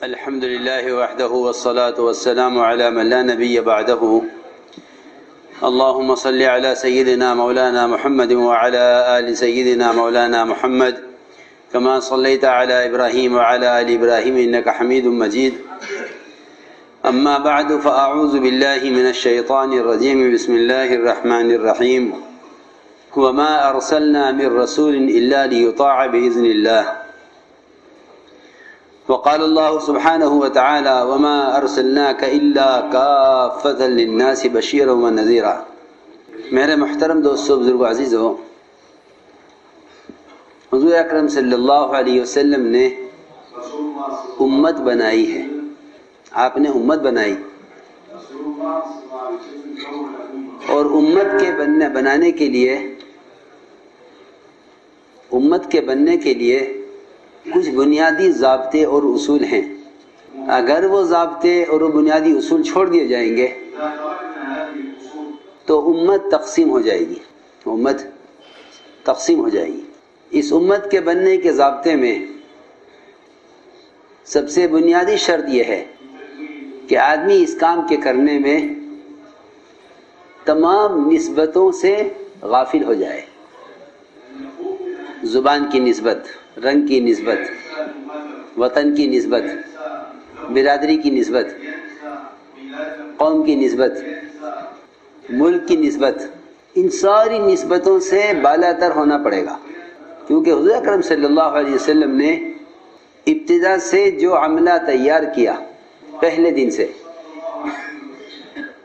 الحمد لله وحده والصلاة والسلام على من لا نبي بعده. اللهم صل على سيدنا مولانا محمد وعلى آل سيدنا مولانا محمد كما صليت على إبراهيم وعلى آل إبراهيم إنك حميد مجيد. أما بعد فأعوذ بالله من الشيطان الرجيم. بسم الله الرحمن الرحيم. وما أرسلنا من رسول إلا ليطاع بإذن الله. وقال الله سبحانه وتعالى وما أرسلناك إلا كافة للناس بشيرا ونذيرا. میرے محترم دوستو، بزرگو، عزیزو، حضور اکرم صلی اللہ علیہ وسلم نے امت بنائی ہے. آپ نے امت بنائی اور امت کے بنانے کے لیے کچھ بنیادی ضابطے اور اصول ہیں. اگر وہ ضابطے اور وہ بنیادی اصول چھوڑ دیے جائیں گے تو امت تقسیم ہو جائے گی. اس امت کے بننے کے ضابطے میں سب سے بنیادی شرط یہ ہے کہ آدمی اس کام کے کرنے میں تمام نسبتوں سے غافل ہو جائے. زبان کی نسبت، رنگ کی نسبت، وطن کی نسبت، برادری کی نسبت، قوم کی نسبت، ملک کی نسبت، ان ساری نسبتوں سے بالا تر ہونا پڑے گا. کیونکہ حضور اکرم صلی اللہ علیہ وسلم نے ابتدا سے جو عملہ تیار کیا پہلے دن سے،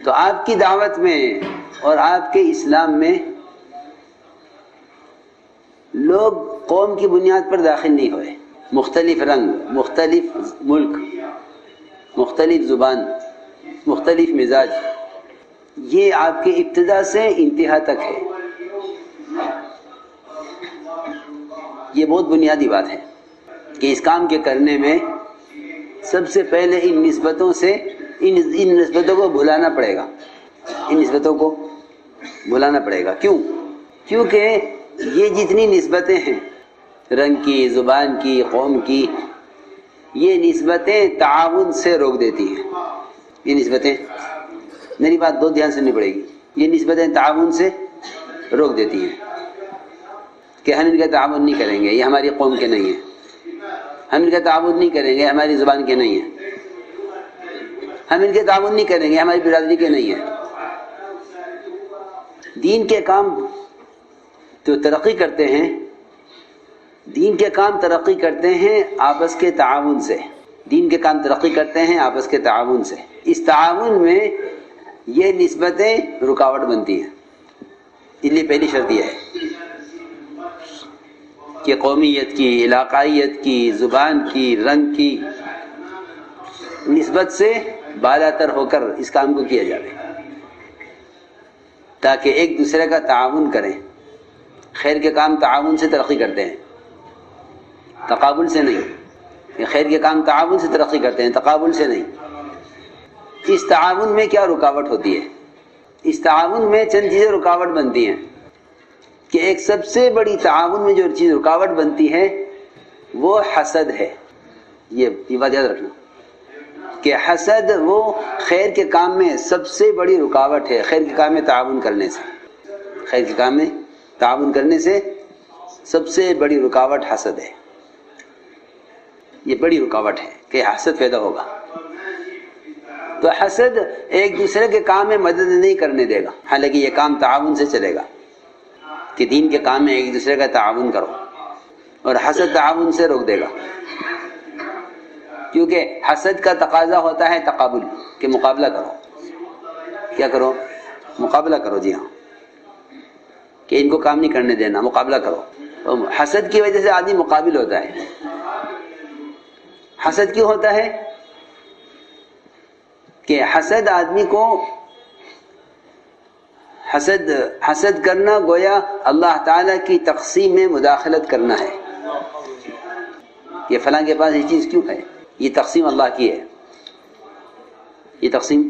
تو آپ کی دعوت میں اور آپ کے اسلام میں لوگ قوم کی بنیاد پر داخل نہیں ہوئے. مختلف رنگ، مختلف ملک، مختلف زبان، مختلف مزاج، یہ آپ کے ابتدا سے انتہا تک ہے. یہ بہت بنیادی بات ہے کہ اس کام کے کرنے میں سب سے پہلے ان نسبتوں کو بھلانا پڑے گا. کیونکہ یہ جتنی نسبتیں ہیں، رنگ کی، زبان کی، قوم کی، یہ نسبتیں تعاون سے روک دیتی ہیں. یہ نسبتیں، میری بات دو دھیان سننی پڑے گی، یہ نسبتیں تعاون سے روک دیتی ہیں کہ ہم ان کا تعاون نہیں کریں گے، یہ ہماری قوم کے نہیں ہیں. ہم ان کا تعاون نہیں کریں گے، ہماری زبان کے نہیں ہیں. ہم ان کے تعاون نہیں کریں گے، ہماری برادری کے نہیں ہیں. دین کے کام تو ترقی کرتے ہیں، دین کے کام ترقی کرتے ہیں آپس کے تعاون سے. دین کے کام ترقی کرتے ہیں آپس کے تعاون سے. اس تعاون میں یہ نسبتیں رکاوٹ بنتی ہیں. اس لیے پہلی شرط یہ ہے کہ قومیت کی، علاقائیت کی، زبان کی، رنگ کی نسبت سے بالا تر ہو کر اس کام کو کیا جائے، تاکہ ایک دوسرے کا تعاون کریں. خیر کے کام تعاون سے ترقی کرتے ہیں، تقابل سے نہیں. یہ خیر کے کام تعاون سے ترقی کرتے ہیں، تقابل سے نہیں. اس تعاون میں کیا رکاوٹ ہوتی ہے؟ اس تعاون میں چند چیزیں رکاوٹ بنتی ہیں. کہ ایک سب سے بڑی تعاون میں جو چیز رکاوٹ بنتی ہے وہ حسد ہے. یہ بات یاد رکھنا کہ حسد وہ خیر کے کام میں سب سے بڑی رکاوٹ ہے. خیر کے کام میں تعاون کرنے سے، خیر کے کام میں تعاون کرنے سے سب سے بڑی رکاوٹ حسد ہے. یہ بڑی رکاوٹ ہے کہ حسد پیدا ہوگا. تو حسد ایک دوسرے کے کام میں مدد نہیں کرنے دے گا. حالانکہ یہ کام تعاون سے چلے گا کہ دین کے کام میں ایک دوسرے کا تعاون کرو، اور حسد تعاون سے روک دے گا. کیونکہ حسد کا تقاضا ہوتا ہے تقابل، کہ مقابلہ کرو. کیا کرو؟ مقابلہ کرو. جی ہاں، کہ ان کو کام نہیں کرنے دینا، مقابلہ کرو. حسد کی وجہ سے آدمی مقابل ہوتا ہے. حسد کیوں ہوتا ہے؟ کہ حسد آدمی کو حسد کرنا گویا اللہ تعالیٰ کی تقسیم میں مداخلت کرنا ہے. یہ فلاں کے پاس یہ چیز کیوں ہے؟ یہ تقسیم اللہ کی ہے. یہ تقسیم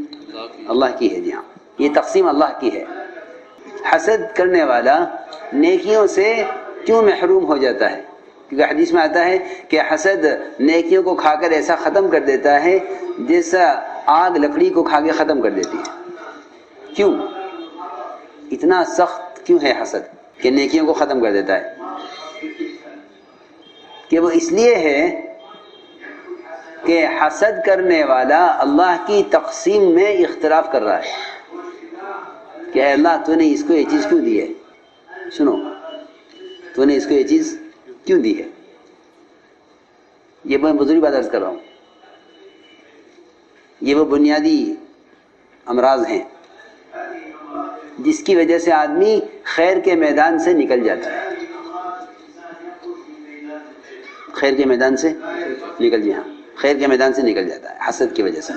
اللہ کی ہے. جی ہاں، یہ تقسیم اللہ کی ہے. حسد کرنے والا نیکیوں سے کیوں محروم ہو جاتا ہے؟ کیونکہ حدیث میں آتا ہے کہ حسد نیکیوں کو کھا کر ایسا ختم کر دیتا ہے جیسا آگ لکڑی کو کھا کے ختم کر دیتی ہے۔ کیوں اتنا سخت کیوں ہے حسد کہ نیکیوں کو ختم کر دیتا ہے؟ کہ وہ اس لیے ہے کہ حسد کرنے والا اللہ کی تقسیم میں اختلاف کر رہا ہے کہ اے اللہ تو نے اس کو یہ چیز کیوں دی ہے، سنو تو نے اس کو یہ چیز کیوں دی ہے۔ یہ میں بزرگ بات عرض کر رہا ہوں، یہ وہ بنیادی امراض ہیں جس کی وجہ سے آدمی خیر کے میدان سے نکل جاتا ہے، خیر کے میدان سے خیر کے میدان سے نکل جاتا ہے حسد کی وجہ سے۔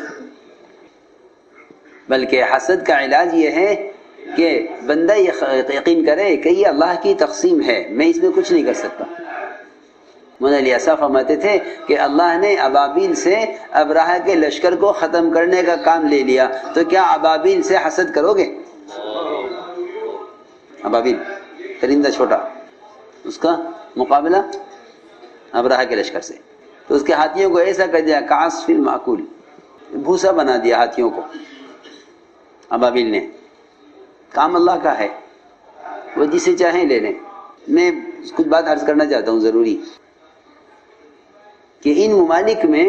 بلکہ حسد کا علاج یہ ہے کہ بندہ یہ یقین کرے کہ یہ اللہ کی تقسیم ہے، میں اس میں کچھ نہیں کر سکتا۔ مولانا علی اصغر فرماتے تھے کہ اللہ نے ابابیل سے ابرہہ کے لشکر کو ختم کرنے کا کام لے لیا، تو کیا ابابیل سے حسد کرو گے؟ ابابیل پرندہ چھوٹا، اس کا مقابلہ ابرہہ کے لشکر سے، تو اس کے ہاتھیوں کو ایسا کر دیا کعصف المأکول، بھوسا بنا دیا ہاتھیوں کو ابابیل نے۔ کام اللہ کا ہے، وہ جسے چاہیں لے لیں۔ میں کچھ بات عرض کرنا چاہتا ہوں ضروری، کہ ان ممالک میں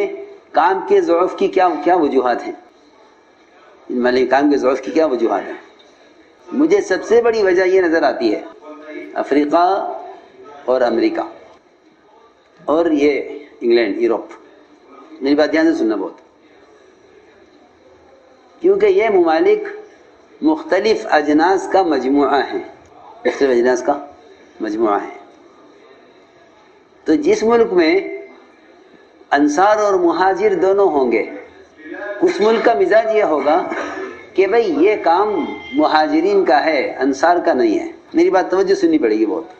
کام کے ضعف کی کیا وجوہات ہیں، ان ممالک کام کے ضعف کی کیا وجوہات ہیں؟ مجھے سب سے بڑی وجہ یہ نظر آتی ہے افریقہ اور امریکہ اور یہ انگلینڈ، یورپ۔ میری بات دھیان سے سننا بہت، کیونکہ یہ ممالک مختلف اجناس کا مجموعہ ہیں، مختلف اجناس کا مجموعہ ہے۔ تو جس ملک میں انصار اور مہاجر دونوں ہوں گے، اس ملک کا مزاج یہ ہوگا کہ بھئی یہ کام مہاجرین کا ہے، انصار کا نہیں ہے۔ میری بات توجہ سننی پڑے گی بہت،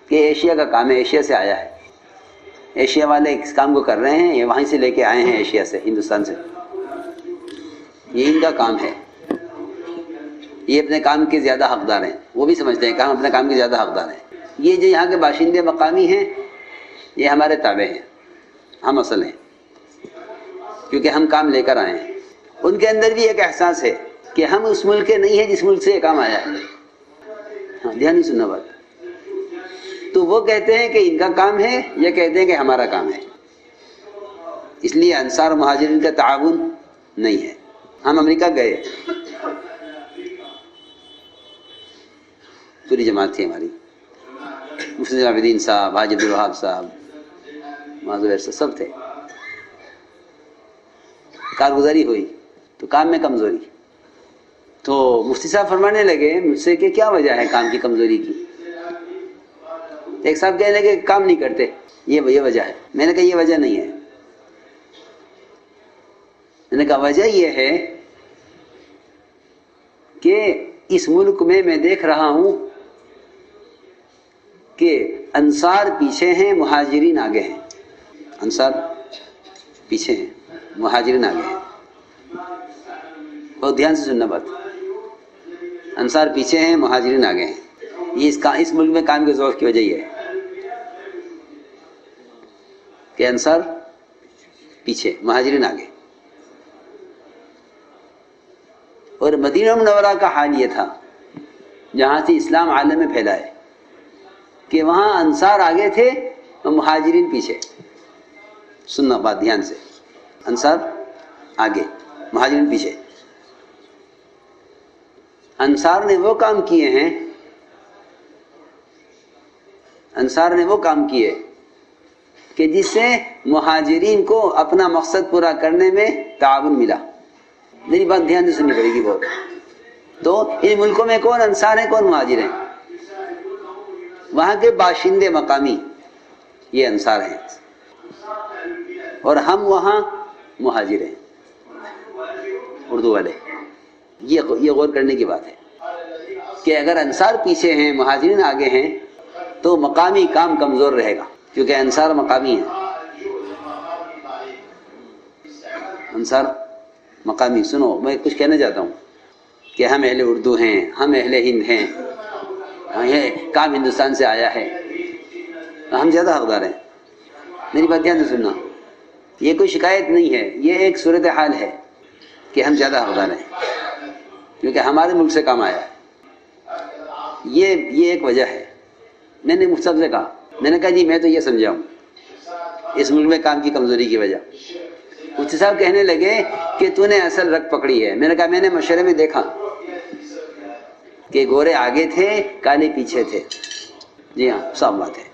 کہ ایشیا کا کام ہے، ایشیا سے آیا ہے، ایشیا والے اس کام کو کر رہے ہیں، یہ وہیں سے لے کے آئے ہیں، ایشیا سے، ہندوستان سے، یہ ان کا کام ہے، یہ اپنے کام کے زیادہ حقدار ہیں، وہ بھی سمجھتے ہیں کہ ہم اپنے کام کے زیادہ حقدار ہیں۔ یہ جو یہاں کے باشندے مقامی ہیں، یہ ہمارے تابع ہیں، ہم اصل ہیں، کیونکہ ہم کام لے کر آئے ہیں۔ ان کے اندر بھی ایک احساس ہے کہ ہم اس ملک کے نہیں ہیں جس ملک سے یہ کام آیا ہے۔ ہاں دھیان نہیں سننا بات، تو وہ کہتے ہیں کہ ان کا کام ہے، یہ کہتے ہیں کہ ہمارا کام ہے، اس لیے انصار مہاجرین کا تعاون نہیں ہے۔ ہم امریکہ گئے، پوری جماعت تھی ہماری، مفتی زین العابدین صاحب، حاجی عبدالوہاب صاحب، معذور صاحب، سب تھے۔ کارگزاری ہوئی تو کام میں کمزوری، تو مفتی صاحب فرمانے لگے مجھ سے کہ کیا وجہ ہے کام کی کمزوری کی؟ ایک صاحب کہنے لگے کہ کام نہیں کرتے، یہ وجہ ہے۔ میں نے کہا یہ وجہ نہیں ہے، میں نے کہا وجہ یہ ہے کہ اس ملک میں دیکھ رہا ہوں کہ انصار پیچھے ہیں، مہاجرین آگے ہیں، انصار پیچھے ہیں، مہاجرین آگے ہیں۔ بہت دھیان سے سننا بات، انصار پیچھے ہیں، مہاجرین آگے ہیں۔ یہ اس ملک میں کام کے ضعف کی وجہ یہ ہے کہ انصار پیچھے، مہاجرین آگے۔ اور مدینہ منورہ کا حال یہ تھا جہاں سے اسلام عالم میں پھیلا ہے کہ وہاں انصار آگے تھے اور مہاجرین پیچھے۔ سننا بات دھیان سے، انصار آگے، مہاجرین پیچھے۔ انصار نے وہ کام کیے ہیں، انصار نے وہ کام کیے کہ جس سے مہاجرین کو اپنا مقصد پورا کرنے میں تعاون ملا۔ میری بات دھیان سے سننی پڑے گی بہت۔ تو ان ملکوں میں کون انصار ہیں، کون مہاجر ہیں؟ وہاں کے باشندے مقامی یہ انصار ہیں، اور ہم وہاں مہاجر ہیں، اردو والے۔ یہ غور کرنے کی بات ہے کہ اگر انصار پیچھے ہیں، مہاجرین آگے ہیں، تو مقامی کام کمزور رہے گا، کیونکہ انصار مقامی ہیں، انصار مقامی۔ سنو، میں کچھ کہنا چاہتا ہوں کہ ہم اہل اردو ہیں، ہم اہل ہند ہیں، یہ کام ہندوستان سے آیا ہے، ہم زیادہ حقدار ہیں. میری بات دھیان سے سننا، یہ کوئی شکایت نہیں ہے، یہ ایک صورتحال ہے کہ ہم زیادہ حقدار ہیں کیونکہ ہمارے ملک سے کام آیا ہے. یہ ایک وجہ ہے. میں نے مفتی صاحب سے کہا، میں نے کہا جی میں تو یہ سمجھا ہوں اس ملک میں کام کی کمزوری کی وجہ. مفتی صاحب کہنے لگے کہ تو نے اصل رگ پکڑی ہے. میں نے کہا میں نے مشورے میں دیکھا کہ گورے آگے تھے، کالے پیچھے تھے. جی ہاں صاف بات ہے،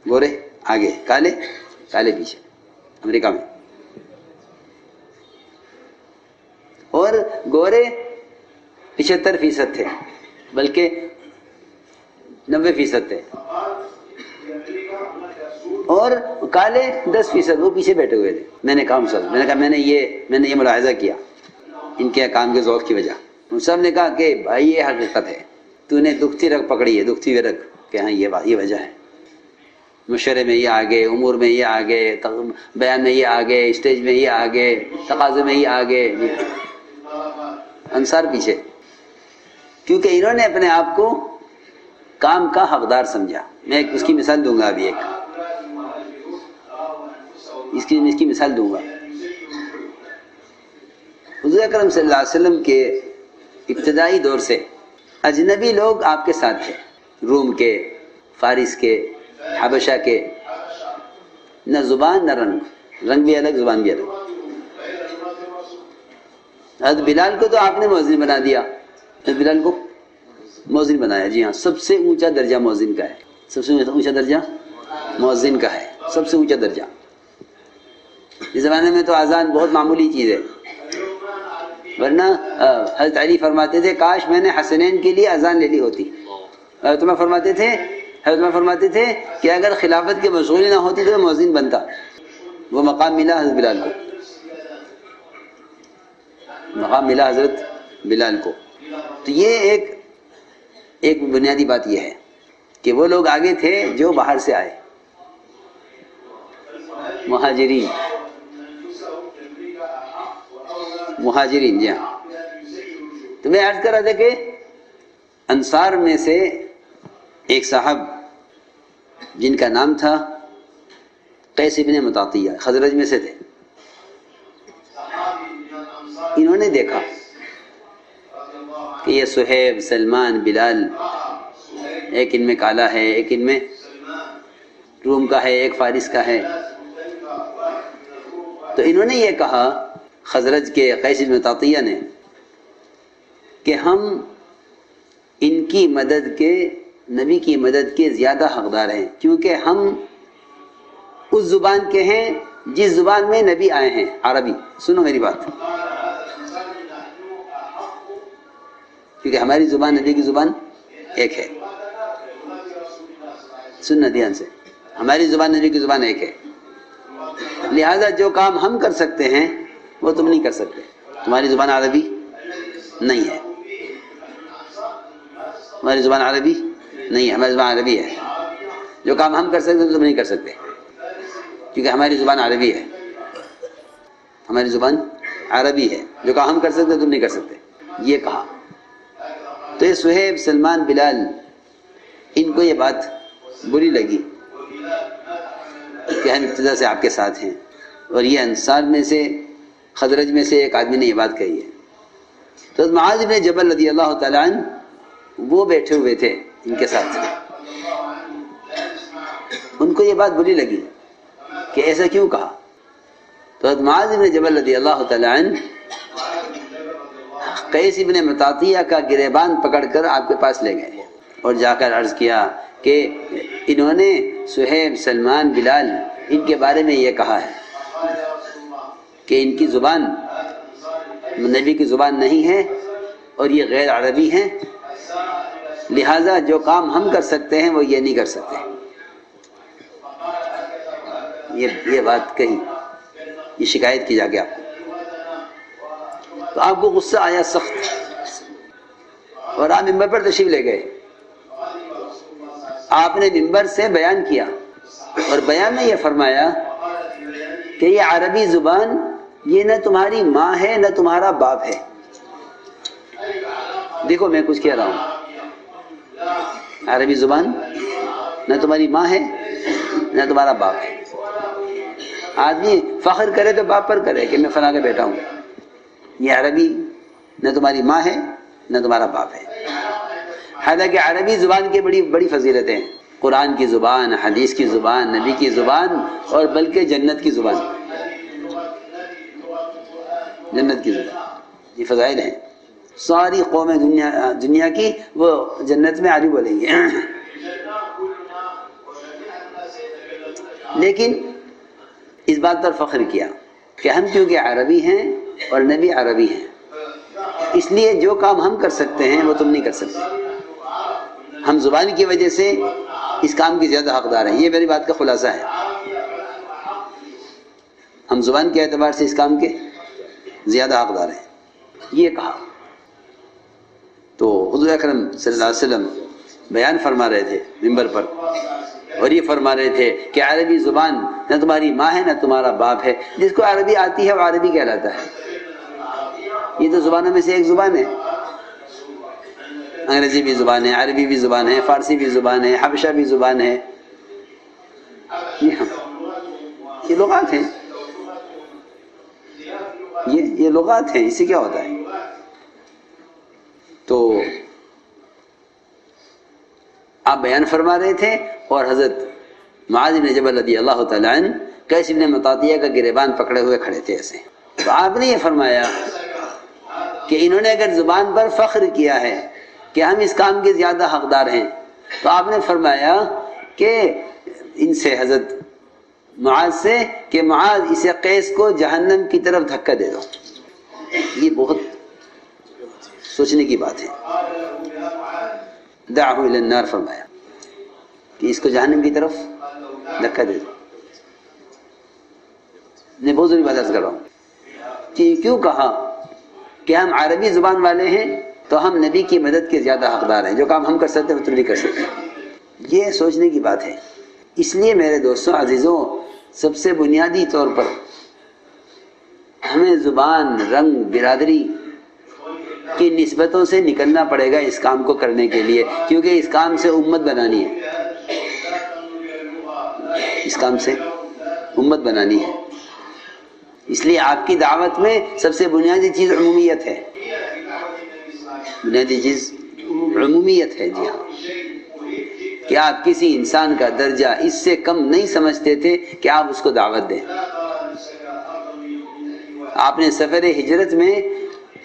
گورے آگے، کالے پیچھے امریکہ میں. اور گورے 75% تھے، بلکہ 90% تھے، اور کالے 10% وہ پیچھے بیٹھے ہوئے تھے. میں نے کہا صاحب، میں نے کہا میں نے یہ ملاحظہ کیا ان کے کام کے ذوق کی وجہ. سب نے کہا کہ بھائی یہ حقیقت ہے، تو نے دکھتی رگ پکڑی ہے، دکھتی ہوئی رگ، کہ ہاں یہ وجہ ہے. مشورے میں یہ آگے، امور میں یہ آگے، بیان میں یہ آگے، اسٹیج میں یہ آگے، تقاضے میں یہ آگے. انصار پیچھے، کیونکہ انہوں نے اپنے آپ کو کام کا حقدار سمجھا. میں اس کی مثال دوں گا، ابھی اس کی مثال دوں گا. حضور اکرم صلی اللہ علیہ وسلم کے ابتدائی دور سے اجنبی لوگ آپ کے ساتھ تھے، روم کے، فارس کے، حبشہ کے. نہ زبان نہ رنگ بھی الگ، زبان بھی الگ. حضرت بلال کو تو آپ نے مؤذن بنا دیا. حضرت بلال کو مؤذن بنایا. جی ہاں، سب سے اونچا درجہ مؤذن کا ہے، سب سے اونچا درجہ مؤذن کا ہے، سب سے اونچا درجہ. اس زمانے میں تو اذان بہت معمولی چیز ہے، ورنہ حضرت علی فرماتے تھے کاش میں نے حسنین کے لیے اذان لے لی ہوتی. حضرت عمر فرماتے تھے کہ اگر خلافت کی مشغولی نہ ہوتی تو مؤذن بنتا. وہ مقام ملا حضرت بلال کو، مقام ملا حضرت بلال کو. تو یہ ایک بنیادی بات یہ ہے کہ وہ لوگ آگے تھے جو باہر سے آئے، مہاجرین. جی ہاں. تو میں عرض کر رہا تھا کہ انصار میں سے ایک صاحب جن کا نام تھا قیس بن مطاطیہ، خزرج میں سے تھے. انہوں نے دیکھا کہ یہ صہیب، سلمان، بلال، ایک ان میں کالا ہے، ایک ان میں روم کا ہے، ایک فارس کا ہے. تو انہوں نے یہ کہا، خزرج کے قیس بن مطاطیہ نے، کہ ہم ان کی مدد کے، نبی کی مدد کے زیادہ حقدار ہیں، کیونکہ ہم اس زبان کے ہیں جس زبان میں نبی آئے ہیں، عربی. سنو میری بات، کیونکہ ہماری زبان نبی کی زبان ایک ہے. سننا دھیان سے، ہماری زبان نبی کی زبان ایک ہے. لہذا جو کام ہم کر سکتے ہیں وہ تم نہیں کر سکتے. تمہاری زبان عربی نہیں ہے، ہماری زبان عربی نہیں ہے، ہماری زبان عربی ہے. جو کام ہم کر سکتے ہیں تم نہیں کر سکتے، کیونکہ ہماری زبان عربی ہے. ہماری زبان عربی ہے، جو کام ہم کر سکتے ہیں تم نہیں کر سکتے. یہ کہا. تو یہ صہیب، سلمان، بلال، ان کو یہ بات بری لگی کہ ہم ابتدا سے آپ کے ساتھ ہیں. اور یہ انصار میں سے، خزرج میں سے ایک آدمی نے یہ بات کہی ہے. تو معاذ بن جبل رضی اللہ تعالیٰ عنہ وہ بیٹھے ہوئے تھے ان کے ساتھ. ان کو یہ بات بری لگی کہ ایسا کیوں کہا. تو معاذ بن جبل رضی اللہ تعالیٰ عنہ قیس بن مطاطیہ کا گریبان پکڑ کر آپ کے پاس لے گئے اور جا کر عرض کیا کہ انہوں نے صہیب، سلمان، بلال، ان کے بارے میں یہ کہا ہے کہ ان کی زبان نبی کی زبان نہیں ہے اور یہ غیر عربی ہیں، لہٰذا جو کام ہم کر سکتے ہیں وہ یہ نہیں کر سکتے. یہ بات کہی، یہ شکایت کی جا کے آپ کو. تو آپ کو غصہ آیا سخت، اور آپ ممبر پر تشریف لے گئے. آپ نے ممبر سے بیان کیا اور بیان میں یہ فرمایا کہ یہ عربی زبان یہ نہ تمہاری ماں ہے نہ تمہارا باپ ہے. دیکھو میں کچھ کہہ رہا ہوں، عربی زبان نہ تمہاری ماں ہے نہ تمہارا باپ ہے۔ آدمی فخر کرے تو باپ پر کرے کہ میں فلاں کا بیٹا ہوں، یہ عربی نہ تمہاری ماں ہے نہ تمہارا باپ ہے۔ حالانکہ عربی زبان کی بڑی بڑی فضیلتیں ہیں، قرآن کی زبان، حدیث کی زبان، نبی کی زبان، اور بلکہ جنت کی زبان، جنت کی زبان، یہ فضائل ہیں۔ ساری قومیں دنیا کی وہ جنت میں عربی بولیں گے۔ لیکن اس بات پر فخر کیا کہ ہم کیونکہ عربی ہیں اور نبی عربی ہیں، اس لیے جو کام ہم کر سکتے ہیں وہ تم نہیں کر سکتے۔ ہم زبان کی وجہ سے اس کام کی زیادہ حقدار ہیں، یہ میری بات کا خلاصہ ہے۔ ہم زبان کے اعتبار سے اس کام کے زیادہ حقدار ہیں، یہ کہا۔ تو حضور اکرم صلی اللہ علیہ وسلم بیان فرما رہے تھے منبر پر، اور یہ فرما رہے تھے کہ عربی زبان نہ تمہاری ماں ہے نہ تمہارا باپ ہے۔ جس کو عربی آتی ہے وہ عربی کہلاتا ہے۔ یہ تو زبانوں میں سے ایک زبان ہے، انگریزی بھی زبان ہے، عربی بھی زبان ہے، فارسی بھی زبان ہے، حبشہ بھی زبان ہے، یہ لغات ہیں، یہ لغات ہیں، اس سے کیا ہوتا ہے؟ تو آپ بیان فرما رہے تھے، اور حضرت معاذ بن جبل رضی اللہ تعالیٰ عنہ قیس بن مطاطیہ کا گریبان پکڑے ہوئے کھڑے تھے ایسے۔ تو آپ نے یہ فرمایا کہ انہوں نے اگر زبان پر فخر کیا ہے کہ ہم اس کام کے زیادہ حقدار ہیں، تو آپ نے فرمایا کہ ان سے، حضرت معاذ سے، کہ معاذ اسے قیس کو جہنم کی طرف دھکا دے دو۔ یہ بہت سوچنے کی بات ہے۔ دعہ الی النار فرمایا کہ اس کو جہنم کی طرف دھکا دے دو۔ میں بہت ضروری بات عرض کر رہا ہوں کہ کیوں کہا کہ ہم عربی زبان والے ہیں تو ہم نبی کی مدد کے زیادہ حقدار ہیں، جو کام ہم کر سکتے ہیں وہ تم نہیں کر سکتے۔ یہ سوچنے کی بات ہے۔ اس لیے میرے دوستوں عزیزوں، سب سے بنیادی طور پر ہمیں زبان، رنگ، برادری کی نسبتوں سے نکلنا پڑے گا اس کام کو کرنے کے لیے، کیونکہ اس کام سے امت بنانی ہے، اس کام سے امت بنانی ہے۔ اس لیے آپ کی دعوت میں سب سے بنیادی چیز عمومیت ہے، بنیادی چیز عمومیت ہے۔ جی ہاں، کہ آپ کسی انسان کا درجہ اس سے کم نہیں سمجھتے تھے کہ آپ اس کو دعوت دیں۔ آپ نے سفر ہجرت میں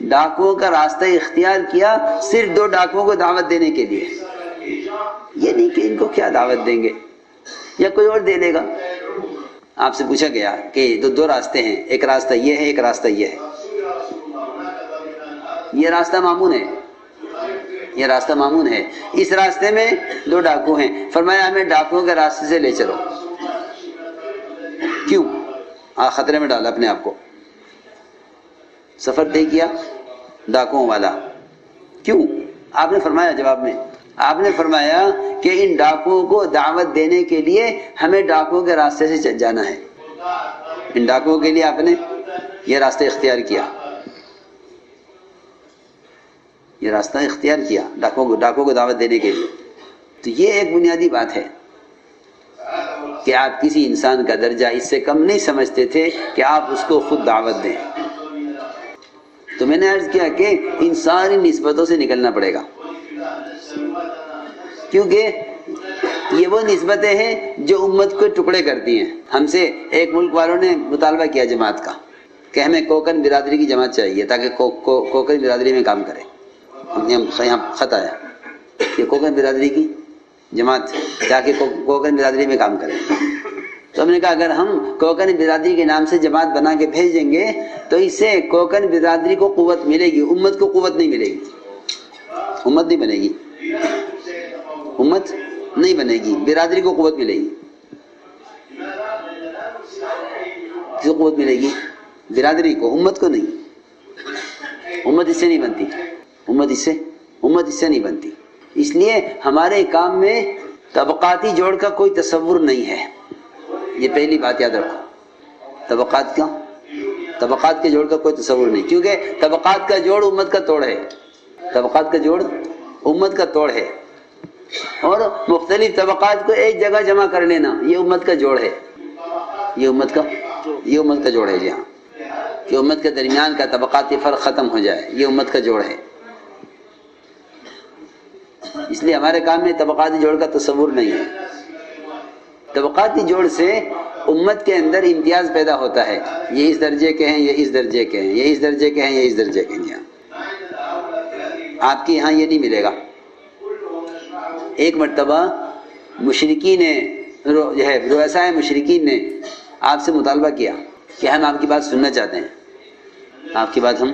ڈاکوؤں کا راستہ اختیار کیا صرف 2 ڈاکوؤں کو دعوت دینے کے لیے، یہ نہیں کہ ان کو کیا دعوت دیں گے یا کوئی اور دے لے گا۔ آپ سے پوچھا گیا کہ 2 راستے ہیں، ایک راستہ یہ ہے، ایک راستہ یہ ہے، یہ راستہ مامون ہے، یہ راستہ مامون ہے، اس راستے میں 2 ڈاکو ہیں، فرمایا ہمیں ڈاکوؤں کے راستے سے لے چلو۔ کیوں؟ خطرے میں ڈالا اپنے آپ کو، سفر طے کیا ڈاکوؤں والا، کیوں؟ آپ نے فرمایا جواب میں، آپ نے فرمایا کہ ان ڈاکوؤں کو دعوت دینے کے لیے ہمیں ڈاکوؤں کے راستے سے جانا ہے۔ ان ڈاکوؤں کے لیے آپ نے یہ راستہ اختیار کیا، یہ راستہ اختیار کیا ڈاکوؤں کو دعوت دینے کے لیے۔ تو یہ ایک بنیادی بات ہے کہ آپ کسی انسان کا درجہ اس سے کم نہیں سمجھتے تھے کہ آپ اس کو خود دعوت دیں۔ تو میں نے عرض کیا کہ ان ساری نسبتوں سے نکلنا پڑے گا، کیونکہ یہ وہ نسبتیں ہیں جو امت کو ٹکڑے کرتی ہیں۔ ہم سے ایک ملک والوں نے مطالبہ کیا جماعت کا کہ ہمیں کوکن برادری کی جماعت چاہیے تاکہ کوکن برادری میں کام کرے۔ یہاں خط آیا کہ کوکن برادری کی جماعت تاکہ کوکن برادری میں کام کرے۔ تو ہم نے کہا اگر ہم کوکن برادری کے نام سے جماعت بنا کے بھیج دیں گے تو اس سے کوکن برادری کو قوت ملے گی، امت کو قوت نہیں ملے گی، امت نہیں بنے گی، امت نہیں بنے گی، برادری کو قوت ملے گی۔ کس کو قوت ملے گی؟ برادری کو، امت کو نہیں۔ امت اس سے نہیں بنتی، امت اس سے نہیں بنتی۔ اس لیے ہمارے کام میں طبقاتی جوڑ کا کوئی تصور نہیں ہے، یہ پہلی بات یاد رکھو۔ طبقات کے جوڑ کا کوئی تصور نہیں، کیونکہ طبقات کا جوڑ امت کا توڑ ہے، طبقات کا جوڑ امت کا توڑ ہے۔ اور مختلف طبقات کو ایک جگہ جمع کر لینا، یہ امت کا جوڑ ہے، یہ امت کا جوڑ ہے، جی ہاں، کہ امت کے درمیان کا طبقاتی فرق ختم ہو جائے، یہ امت کا جوڑ ہے۔ اس لیے ہمارے کام میں طبقاتی جوڑ کا تصور نہیں ہے۔ طبقاتی جوڑ سے امت کے اندر امتیاز پیدا ہوتا ہے، یہ اس درجے کے ہیں، یہ اس درجے کے ہیں، یہ اس درجے کے ہیں، یہ اس درجے کے ہیں۔ آپ کے یہاں یہ نہیں ملے گا۔ ایک مرتبہ مشرکین نے جو ہے رؤسائے مشرکین نے آپ سے مطالبہ کیا کہ ہم آپ کی بات سننا چاہتے ہیں، آپ کی بات ہم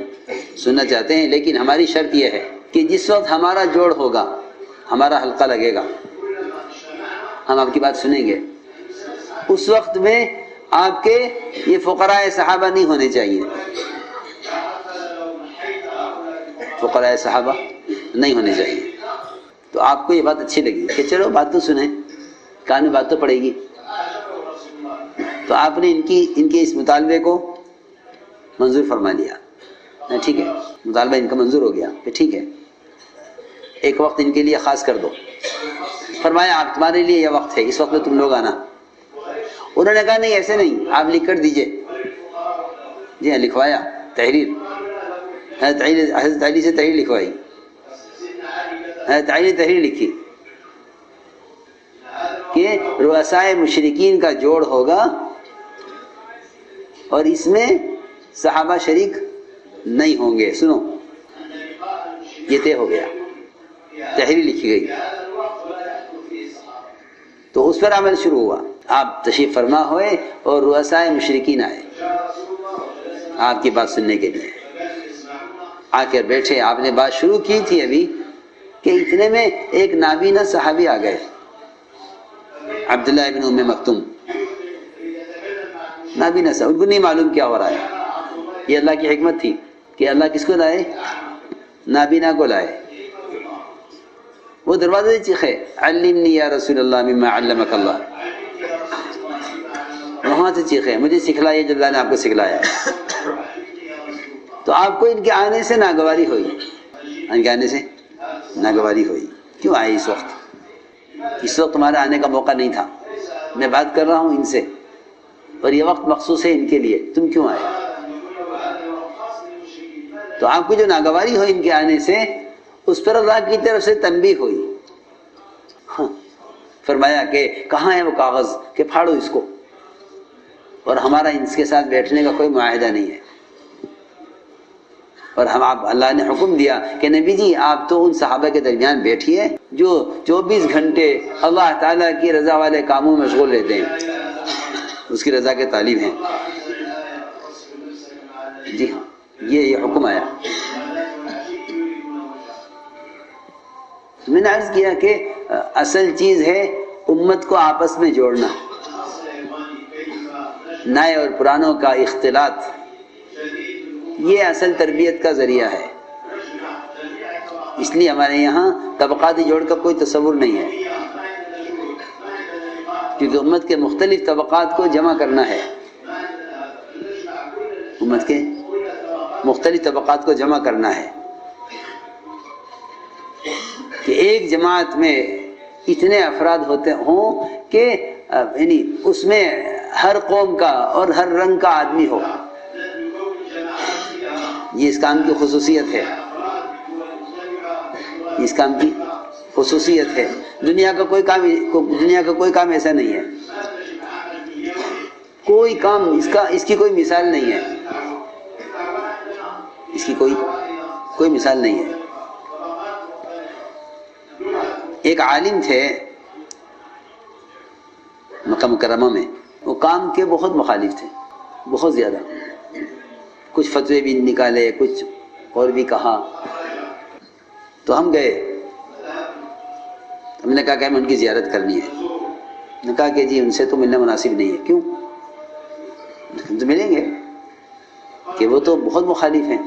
سننا چاہتے ہیں، لیکن ہماری شرط یہ ہے کہ جس وقت ہمارا جوڑ ہوگا، ہمارا حلقہ لگے گا، ہم آپ کی بات سنیں گے، اس وقت میں آپ کے یہ فقراء صحابہ نہیں ہونے چاہیے، فقراء صحابہ نہیں ہونے چاہیے۔ تو آپ کو یہ بات اچھی لگی کہ چلو بات تو سنیں، کان میں بات تو پڑے گی۔ تو آپ نے ان کے اس مطالبے کو منظور فرما لیا، ٹھیک ہے، مطالبہ ان کا منظور ہو گیا کہ ٹھیک ہے، ایک وقت ان کے لیے خاص کر دو۔ فرمایا آپ تمہارے لیے یہ وقت ہے، اس وقت میں تم لوگ آنا۔ انہوں نے کہا نہیں ایسے نہیں، آپ لکھ کر دیجئے۔ جی ہاں، لکھوایا تحریر، حضرت علی سے تحریر لکھوائی، حضرت علی نے تحریر لکھی کہ رؤسائے مشرکین کا جوڑ ہوگا اور اس میں صحابہ شریک نہیں ہوں گے۔ سنو، یہ طے ہو گیا، تحریر لکھی گئی، تو اس پر عمل شروع ہوا۔ آپ تشریف فرما ہوئے اور رؤسائے مشرکین آئے آپ کی بات سننے کے لیے، آ کر بیٹھے۔ آپ نے بات شروع کی تھی ابھی کہ اتنے میں ایک نابینا صحابی آ گئے، عبداللہ ابن ام مکتوم، نابینا صاحب، ان کو نہیں معلوم کیا ہو رہا ہے۔ یہ اللہ کی حکمت تھی کہ اللہ کس کو لائے؟ نابینا کو لائے۔ وہ دروازے سے چیخے علمنی یا رسول اللہ مما علمک اللہ، وہاں سے چیخے مجھے سکھلائیے جو اللہ نے آپ کو سکھلایا۔ تو آپ کو ان کے آنے سے ناگواری ہوئی، ان کے آنے سے ناگواری ہوئی۔ کیوں آئے اس وقت؟ اس وقت تمہارے آنے کا موقع نہیں تھا، میں بات کر رہا ہوں ان سے اور یہ وقت مخصوص ہے ان کے لیے، تم کیوں آئے؟ تو آپ کو جو ناگواری ہوئی ان کے آنے سے، اس پر اللہ کی طرف سے تنبیہ ہوئی۔ ہاں، فرمایا کہ کہاں ہے وہ کاغذ کہ پھاڑو اس کو، اور ہمارا ان کے ساتھ بیٹھنے کا کوئی معاہدہ نہیں ہے۔ اور اللہ نے حکم دیا کہ نبی جی آپ تو ان صحابہ کے درمیان بیٹھیے جو 24 گھنٹے اللہ تعالیٰ کی رضا والے کاموں میں مشغول رہتے ہیں، اس کی رضا کے طالب ہیں۔ جی ہاں، یہ حکم آیا۔ میں نے عرض کیا کہ اصل چیز ہے امت کو آپس میں جوڑنا، نئے اور پرانوں کا اختلاط، یہ اصل تربیت کا ذریعہ ہے۔ اس لیے ہمارے یہاں طبقاتی جوڑ کا کوئی تصور نہیں ہے، کیونکہ امت کے مختلف طبقات کو جمع کرنا ہے، امت کے مختلف طبقات کو جمع کرنا ہے کہ ایک جماعت میں اتنے افراد ہوتے ہوں کہ یعنی اس میں ہر قوم کا اور ہر رنگ کا آدمی ہو۔ یہ اس کام کی خصوصیت ہے، اس کام کی خصوصیت ہے۔ دنیا کا کوئی کام ایسا نہیں ہے، کوئی کام اس کی کوئی مثال نہیں ہے، اس کی کوئی مثال نہیں ہے۔ ایک عالم تھے مکہ مکرمہ میں، وہ کام کے بہت مخالف تھے، بہت زیادہ، کچھ فتوے بھی نکالے، کچھ اور بھی کہا۔ تو ہم گئے، ہم نے کہا کہ ہمیں ان کی زیارت کرنی ہے۔ نے کہا کہ جی ان سے تو ملنا مناسب نہیں ہے۔ کیوں؟ ہم تو ملیں گے کہ وہ تو بہت مخالف ہیں۔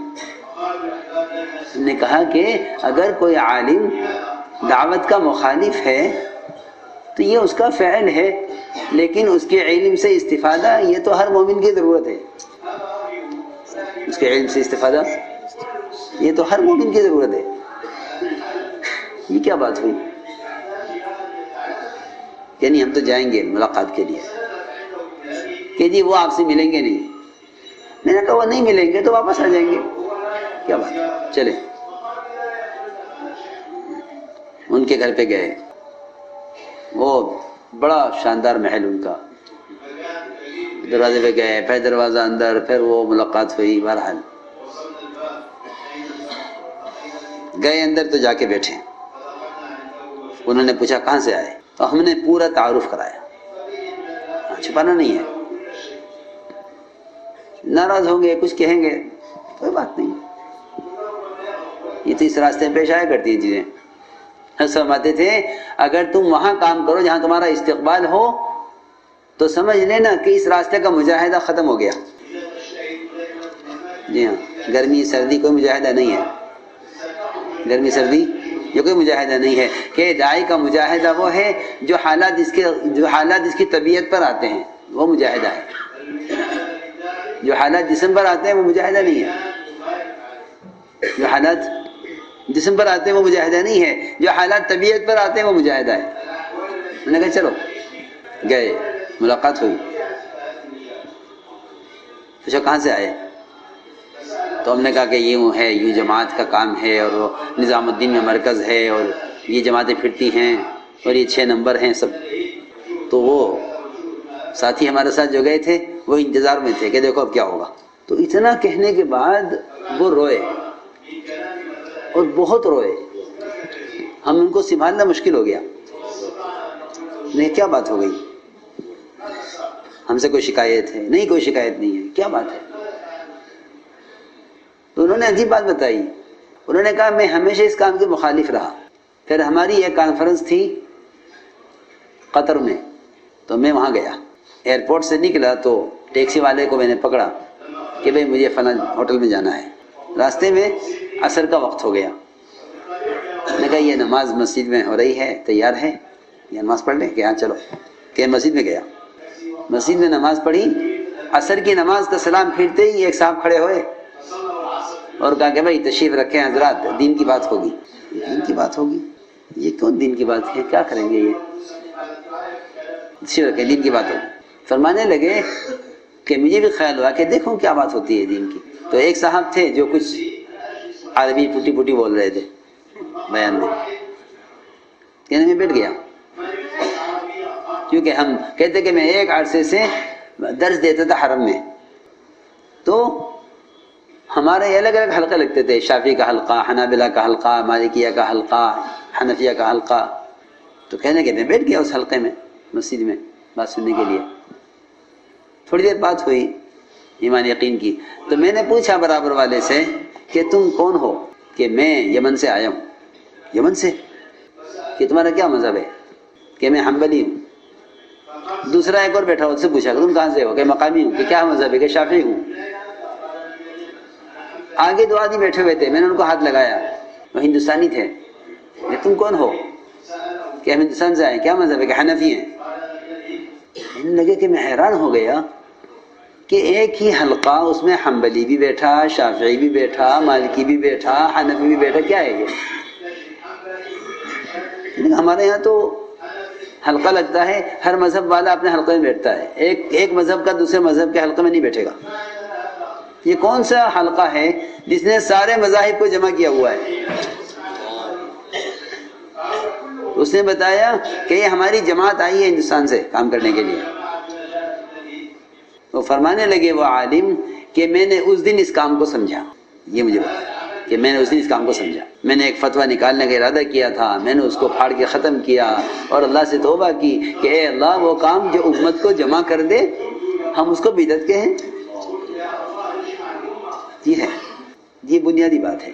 ہم نے کہا کہ اگر کوئی عالم دعوت کا مخالف ہے تو یہ اس کا فعل ہے، لیکن اس کے علم سے استفادہ یہ تو ہر مومن کی ضرورت ہے، اس کے علم سے استفادہ یہ تو ہر مومن کی ضرورت ہے۔ یہ کیا بات ہوئی؟ کہ نہیں ہم تو جائیں گے ملاقات کے لیے، کہ جی وہ آپ سے ملیں گے نہیں. میں نے کہا وہ نہیں ملیں گے تو واپس آ جائیں گے، کیا بات ہے. چلے ان کے گھر پہ گئے، وہ بڑا شاندار محل ان کا، دروازے پہ گئے، پھر دروازہ اندر، پھر وہ ملاقات ہوئی. بہرحال گئے اندر تو جا کے بیٹھے. انہوں نے پوچھا کہاں سے آئے، تو ہم نے پورا تعارف کرایا. چھپانا نہیں ہے. ناراض ہوں گے، کچھ کہیں گے، کوئی بات نہیں، یہ تو اس راستے میں پیش آیا کرتی ہیں چیزیں. فرماتے تھے اگر تم وہاں کام کرو جہاں تمہارا استقبال ہو تو سمجھ لینا کہ اس راستے کا مجاہدہ ختم ہو گیا. جی ہاں، گرمی سردی کوئی مجاہدہ نہیں ہے. گرمی سردی یہ کوئی مجاہدہ نہیں ہے. کہ داعی کا مجاہدہ وہ ہے جو حالات اس کی طبیعت پر آتے ہیں، وہ مجاہدہ ہے. جو حالات جسم پر آتے ہیں وہ مجاہدہ نہیں ہے. جو حالات جسم پر آتے ہیں وہ مجاہدہ نہیں ہے. جو حالات طبیعت پر آتے ہیں وہ مجاہدہ ہے. میں نے کہا چلو، گئے، ملاقات ہوئی. پوچھا کہاں سے آئے، تو ہم نے کہا کہ یوں ہے، یوں جماعت کا کام ہے، اور وہ نظام الدین میں مرکز ہے، اور یہ جماعتیں پھرتی ہیں، اور یہ 6 نمبر ہیں سب. تو وہ ساتھی ہمارے ساتھ جو گئے تھے وہ انتظار میں تھے کہ دیکھو اب کیا ہوگا. تو اتنا کہنے کے بعد وہ روئے، اور بہت روئے. ہم ان کو سنبھالنا مشکل ہو گیا. نہیں کیا بات ہو گئی، ہم سے کوئی شکایت ہے؟ نہیں کوئی شکایت نہیں ہے. کیا بات ہے؟ تو انہوں نے عجیب بات بتائی. انہوں نے کہا میں ہمیشہ اس کام کے مخالف رہا. پھر ہماری ایک کانفرنس تھی قطر میں، تو میں وہاں گیا. ایئرپورٹ سے نکلا تو ٹیکسی والے کو میں نے پکڑا کہ بھئی مجھے فلاں ہوٹل میں جانا ہے. راستے میں عصر کا وقت ہو گیا. میں نے کہا یہ نماز مسجد میں ہو رہی ہے، تیار ہے، یہ نماز پڑھ لیں؟ کہ ہاں چلو. کہ مسجد میں گیا، مسجد میں نماز پڑھی. عصر کی نماز کا سلام پھرتے ہی ایک صاحب کھڑے ہوئے اور کہا کہ بھائی تشریف رکھیں حضرات، دین کی بات ہوگی. دین کی بات ہوگی؟ یہ کون دین کی بات ہے، کیا کریں گے یہ؟ تشریف رکھیں، دین کی بات ہوگی. فرمانے لگے کہ مجھے بھی خیال ہوا کہ دیکھوں کیا بات ہوتی ہے دین کی. تو ایک صاحب تھے جو کچھ عربی پھوٹی پھوٹی بول رہے تھے بیان میں. کہنے میں بیٹھ گیا، کیونکہ ہم کہتے کہ میں ایک عرصے سے درس دیتا تھا حرم میں، تو ہمارے الگ الگ حلقے لگتے تھے، شافعی کا حلقہ، حنابلہ کا حلقہ، مالکیہ کا حلقہ، حنفیہ کا حلقہ. تو کہنے کہ میں بیٹھ گیا اس حلقے میں مسجد میں بات سننے کے لیے. تھوڑی دیر بات ہوئی ایمان یقین کی. تو میں نے پوچھا برابر والے سے کہ تم کون ہو؟ کہ میں یمن سے آیا ہوں. یمن سے؟ کہ تمہارا کیا مذہب ہے؟ کہ میں حنبلی ہوں. دوسرا ایک اور بیٹھا اس سے پوچھا کہ تم کہاں سے ہو؟ کہ مقامی ہوں. کہ کیا مذہب ہے؟ کہ شافعی ہوں. آگے 2 آدمی بیٹھے ہوئے تھے، میں نے ان کو ہاتھ لگایا، وہ ہندوستانی تھے. کہ تم کون ہو؟ کہ ہم ہندوستان سے آئے. کیا مذہب ہے؟ کہ حنفی ہیں. لگے کہ میں حیران ہو گیا کہ ایک ہی حلقہ، اس میں حنبلی بھی بیٹھا، شافعی بھی بیٹھا، مالکی بھی بیٹھا، حنفی بھی بیٹھا. کیا ہے یہ؟ ہمارے یہاں تو حلقہ لگتا ہے، ہر مذہب والا اپنے حلقے میں بیٹھتا ہے، ایک مذہب کا دوسرے مذہب کے حلقے میں نہیں بیٹھے گا. یہ کون سا حلقہ ہے جس نے سارے مذاہب کو جمع کیا ہوا ہے؟ اس نے بتایا کہ یہ ہماری جماعت آئی ہے ہندوستان سے کام کرنے کے لیے. وہ فرمانے لگے وہ عالم کہ میں نے اس دن اس کام کو سمجھا. یہ مجھے بتایا کہ میں نے اس دن اس کام کو سمجھا. میں نے ایک فتویٰ نکالنے کا ارادہ کیا تھا، میں نے اس کو پھاڑ کے ختم کیا اور اللہ سے توبہ کی کہ اے اللہ وہ کام جو امت کو جمع کر دے ہم اس کو بدعت کہیں. یہ ہے، یہ بنیادی بات ہے.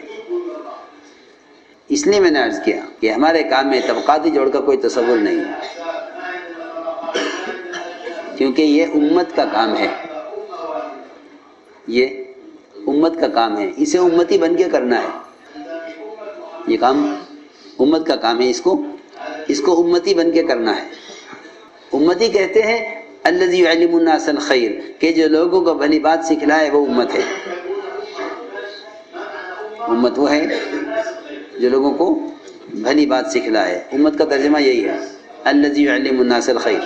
اس لیے میں نے عرض کیا کہ ہمارے کام میں طبقاتی جوڑ کا کوئی تصور نہیں ہے، کیونکہ یہ امت کا کام ہے. یہ امت کا کام ہے، اسے امتی بن کے کرنا ہے. یہ کام امت کا کام ہے، اس کو امتی بن کے کرنا ہے. امتی کہتے ہیں الذی یعلم الناس الخیر، کہ جو لوگوں کو بھلی بات سکھلائے وہ امت ہے. امت وہ ہے جو لوگوں کو بھلی بات سکھلائے. امت کا ترجمہ یہی ہے. الذی یعلم الناس الخیر.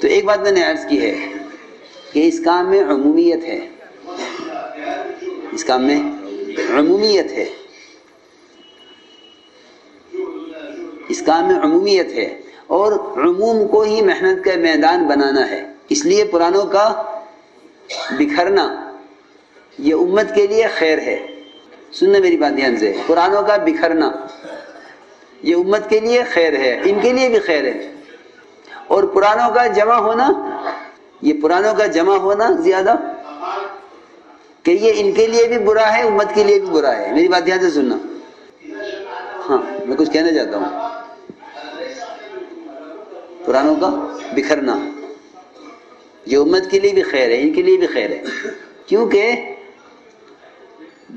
تو ایک بات میں نے عرض کی ہے کہ اس کام میں عمومیت ہے، اس کام میں عمومیت ہے، اس کام میں عمومیت ہے، اور عموم کو ہی محنت کا میدان بنانا ہے. اس لیے پرانوں کا بکھرنا یہ امت کے لیے خیر ہے. سننا میری بات دھیان سے، پرانوں کا بکھرنا یہ امت کے لیے خیر ہے، ان کے لیے بھی خیر ہے. اور پرانوں کا جمع ہونا، یہ پرانوں کا جمع ہونا زیادہ کہ یہ ان کے لیے بھی برا ہے، امت کے لیے بھی برا ہے. میری بات دھیان سے سننا. ہاں میں کچھ کہنا چاہتا ہوں. پرانوں کا بکھرنا یہ امت کے لیے بھی خیر ہے، ان کے لیے بھی خیر ہے. کیونکہ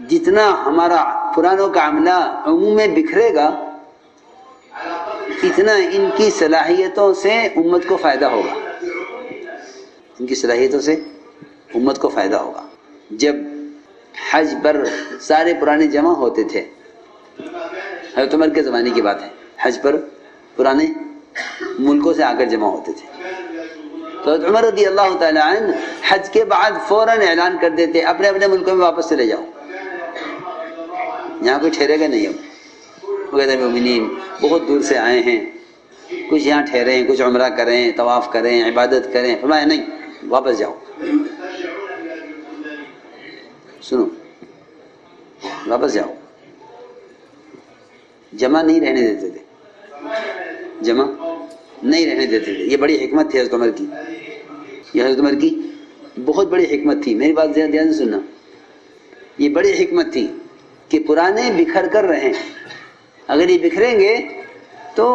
جتنا ہمارا پرانوں کا عملہ عموم میں بکھرے گا اتنا ان کی صلاحیتوں سے امت کو فائدہ ہوگا، ان کی صلاحیتوں سے امت کو فائدہ ہوگا. جب حج پر سارے پرانے جمع ہوتے تھے، حضرت عمر کے زمانے کی بات ہے، حج پر پرانے ملکوں سے آ کر جمع ہوتے تھے، تو حضرت عمر رضی اللہ تعالی عنہ حج کے بعد فوراً اعلان کر دیتے اپنے اپنے ملکوں میں واپس چلے جاؤ، یہاں کوئی ٹھہرے گا نہیں. اب وغیرہ مومنین بہت دور سے آئے ہیں، کچھ یہاں ٹھہریں، کچھ عمرہ کریں، طواف کریں، عبادت کریں. فرمایا نہیں، واپس جاؤ. سنو، واپس جاؤ. جمع نہیں رہنے دیتے تھے، جمع نہیں رہنے دیتے تھے. یہ بڑی حکمت تھی حضرت عمر کی، یہ حضرت عمر کی بہت بڑی حکمت تھی. میری بات دھیان سے سننا. یہ بڑی حکمت تھی کہ پرانے بکھر کر رہیں. اگر یہ بکھریں گے تو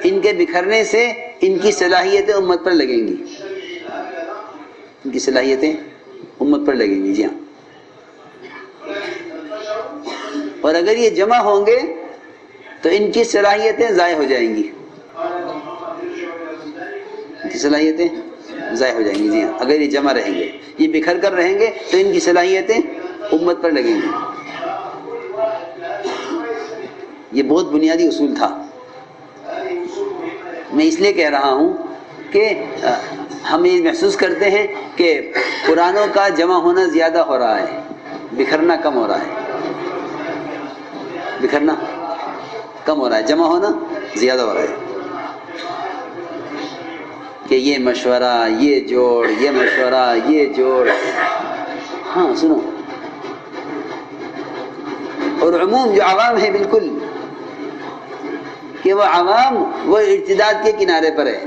ان کے بکھرنے سے ان کی صلاحیتیں امت پر لگیں گی، ان کی صلاحیتیں امت پر لگیں گی. جی ہاں. اور اگر یہ جمع ہوں گے تو ان کی صلاحیتیں ضائع ہو جائیں گی، ان کی صلاحیتیں ضائع ہو جائیں گی. جی ہاں. اگر یہ جمع رہیں گے، یہ بکھر کر رہیں گے تو ان کی صلاحیتیں امت پر لگیں گی. یہ بہت بنیادی اصول تھا. میں اس لیے کہہ رہا ہوں کہ ہم یہ محسوس کرتے ہیں کہ پرانوں کا جمع ہونا زیادہ ہو رہا ہے، بکھرنا کم ہو رہا ہے، بکھرنا کم ہو رہا ہے، جمع ہونا زیادہ ہو رہا ہے. کہ یہ مشورہ، یہ جوڑ، یہ مشورہ، یہ جوڑ. ہاں سنو. اور عموم جو عوام ہے بالکل کہ وہ عوام وہ ارتداد کے کنارے پر ہے.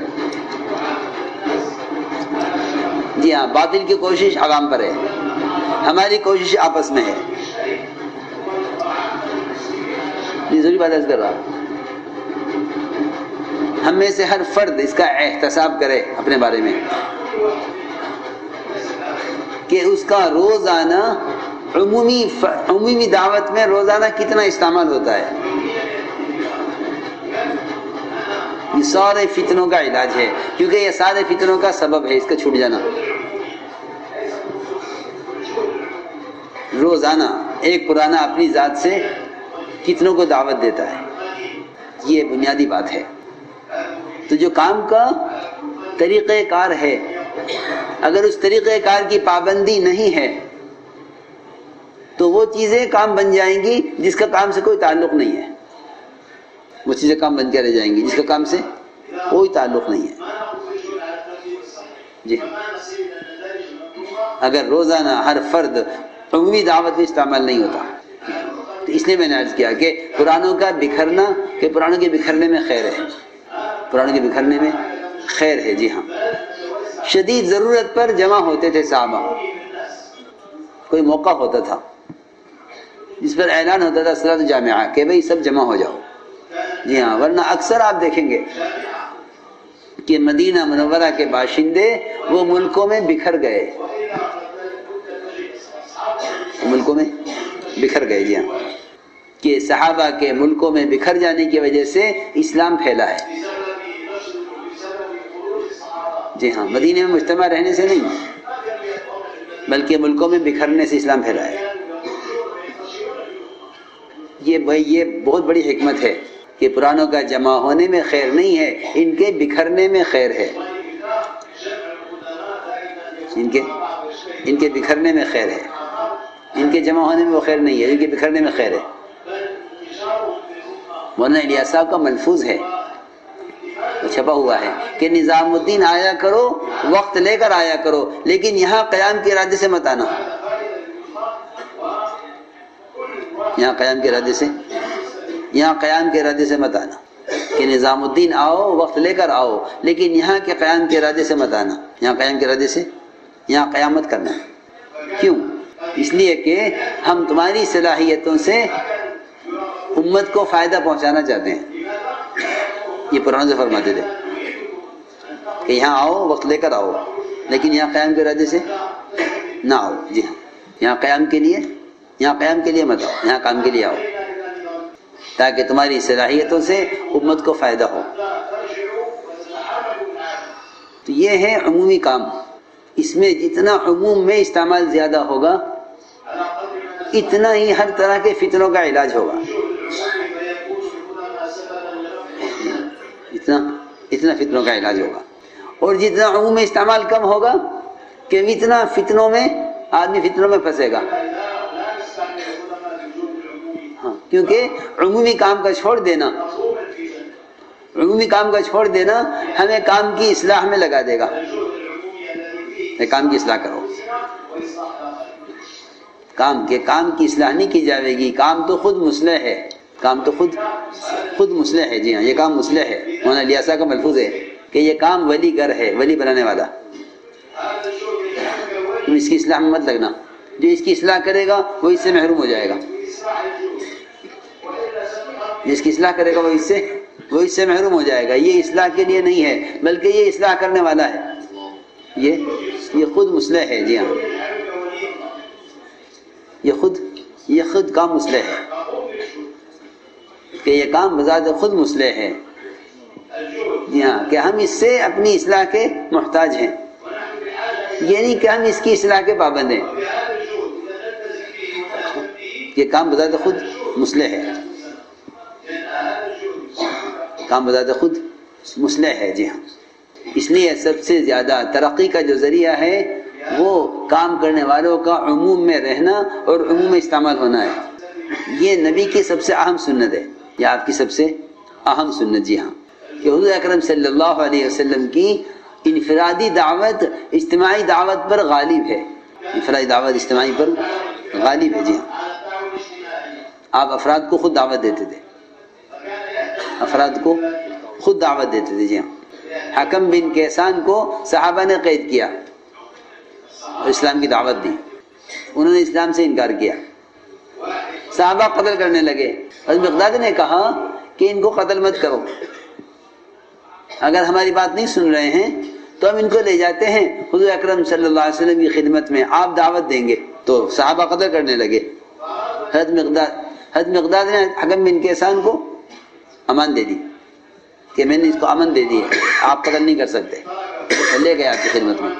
جی ہاں. باطل کی کوشش عوام پر ہے، ہماری کوشش آپس میں ہے. یہ ضروری بات عرض کر رہا ہوں. ہم میں سے ہر فرد اس کا احتساب کرے اپنے بارے میں کہ اس کا روزانہ عمومی دعوت میں روزانہ کتنا استعمال ہوتا ہے. یہ سارے فتنوں کا علاج ہے، کیونکہ یہ سارے فتنوں کا سبب ہے اس کا چھوٹ جانا. روزانہ ایک پرانا اپنی ذات سے کتنوں کو دعوت دیتا ہے. یہ بنیادی بات ہے. تو جو کام کا طریقہ کار ہے، اگر اس طریقہ کار کی پابندی نہیں ہے تو وہ چیزیں کام بن جائیں گی جس کا کام سے کوئی تعلق نہیں ہے. وہ چیزیں کام بن کے رہ جائیں گی جس کا کام سے کوئی تعلق نہیں ہے. جی. اگر روزانہ ہر فرد عمومی دعوت میں استعمال نہیں ہوتا تو اس لیے میں نے عرض کیا کہ پرانوں کا بکھرنا، کہ پرانوں کے بکھرنے میں خیر ہے، پرانوں کے بکھرنے میں خیر ہے. جی ہاں. شدید ضرورت پر جمع ہوتے تھے صحابہ. کوئی موقع ہوتا تھا جس پر اعلان ہوتا تھا صلاۃ جامعہ کہ بھئی سب جمع ہو جاؤ. جی ہاں. ورنہ اکثر آپ دیکھیں گے کہ مدینہ منورہ کے باشندے وہ ملکوں میں بکھر گئے، ملکوں میں بکھر گئے. جی ہاں. کہ صحابہ کے ملکوں میں بکھر جانے کی وجہ سے اسلام پھیلا ہے. جی ہاں. مدینے میں مجتمع رہنے سے نہیں بلکہ ملکوں میں بکھرنے سے اسلام پھیلا ہے. یہ بہت بڑی حکمت ہے کہ پرانوں کا جمع ہونے میں خیر نہیں ہے، ان کے بکھرنے میں خیر ہے، ان کے بکھرنے میں خیر ہے، ان کے جمع ہونے میں وہ خیر نہیں ہے، ان کے بکھرنے میں خیر ہے۔ مولانا الیاس صاحب کا ملفوظ ہے، چھپا ہوا ہے کہ نظام الدین آیا کرو، وقت لے کر آیا کرو، لیکن یہاں قیام کے ارادے سے مت آنا، یہاں قیام کے ارادے سے مت آنا، کہ نظام الدین آؤ، وقت لے کر آؤ، لیکن یہاں کے قیام کے ارادے سے مت آنا، یہاں قیام کے ارادے سے یہاں قیامت کرنا۔ کیوں؟ اس لیے کہ ہم تمہاری صلاحیتوں سے امت کو فائدہ پہنچانا چاہتے ہیں۔ یہ پرانے سے فرماتے تھے کہ یہاں آؤ، وقت لے کر آؤ، لیکن یہاں قیام کے ارادے سے نہ آؤ۔ جی ہاں، یہاں قیام کے لیے مت آؤ، یہاں کام کے لیے آؤ، تاکہ تمہاری صلاحیتوں سے امت کو فائدہ ہو۔ تو یہ ہے عمومی کام، اس میں جتنا عموم میں استعمال زیادہ ہوگا اتنا ہی ہر طرح کے فتنوں کا علاج ہوگا، اتنا فتنوں کا علاج ہوگا۔ اور جتنا عموم میں استعمال کم ہوگا کہ اتنا آدمی فتنوں میں پھنسے گا۔ ہاں، کیونکہ عمومی کام کا چھوڑ دینا ہمیں کام کی اصلاح میں لگا دے گا۔ کام کی اصلاح کرو، کام کی اصلاح نہیں کی جائے گی، کام تو خود مصلح ہے، خود مصلح ہے۔ جی ہاں، یہ کام مصلح ہے۔ مولانا الیاس صاحب کا ملفوظ ہے کہ یہ کام ولی گر ہے، ولی بنانے والا۔ تم اس کی اصلاح میں مت لگنا، جو اس کی اصلاح کرے گا وہ اس سے محروم ہو جائے گا، جس کی اصلاح کرے گا وہ اس سے محروم ہو جائے گا۔ یہ اصلاح کے لیے نہیں ہے، بلکہ یہ اصلاح کرنے والا ہے، یہ خود مصلح ہے۔ جی ہاں، یہ خود کام مصلح ہے، کہ یہ کام بذات خود مصلح ہے۔ جی ہاں، کہ ہم اس سے اپنی اصلاح کے محتاج ہیں، یہ نہیں کہ ہم اس کی اصلاح کے پابند ہیں۔ یہ کام بذات خود مصلح ہے، کام بذات خود مصلح ہے۔ جی ہاں، اس لیے سب سے زیادہ ترقی کا جو ذریعہ ہے وہ کام کرنے والوں کا عموم میں رہنا اور عموم میں استعمال ہونا ہے۔ یہ نبی کی سب سے اہم سنت ہے، یہ آپ کی سب سے اہم سنت۔ جی ہاں، کہ حضور اکرم صلی اللہ علیہ وسلم کی انفرادی دعوت اجتماعی دعوت پر غالب ہے، انفرادی دعوت اجتماعی پر غالب ہے۔ جی ہاں، آپ افراد کو خود دعوت دیتے تھے، جی ہاں۔ حکم بن کیسان کو صحابہ نے قید کیا اور اسلام کی دعوت دی، انہوں نے اسلام سے انکار کیا، صحابہ قتل کرنے لگے۔ حضرت مقداد نے کہا کہ ان کو قتل مت کرو، اگر ہماری بات نہیں سن رہے ہیں تو ہم ان کو لے جاتے ہیں حضور اکرم صلی اللہ علیہ وسلم کی خدمت میں، آپ دعوت دیں گے۔ تو صحابہ قتل کرنے لگے۔ حضرت مقداد نے حکم بن کیسان کو امان دے دی کہ میں نے اس کو امن دے دی ہے، آپ قتل نہیں کر سکتے، لے گئے آپ کی خدمت میں۔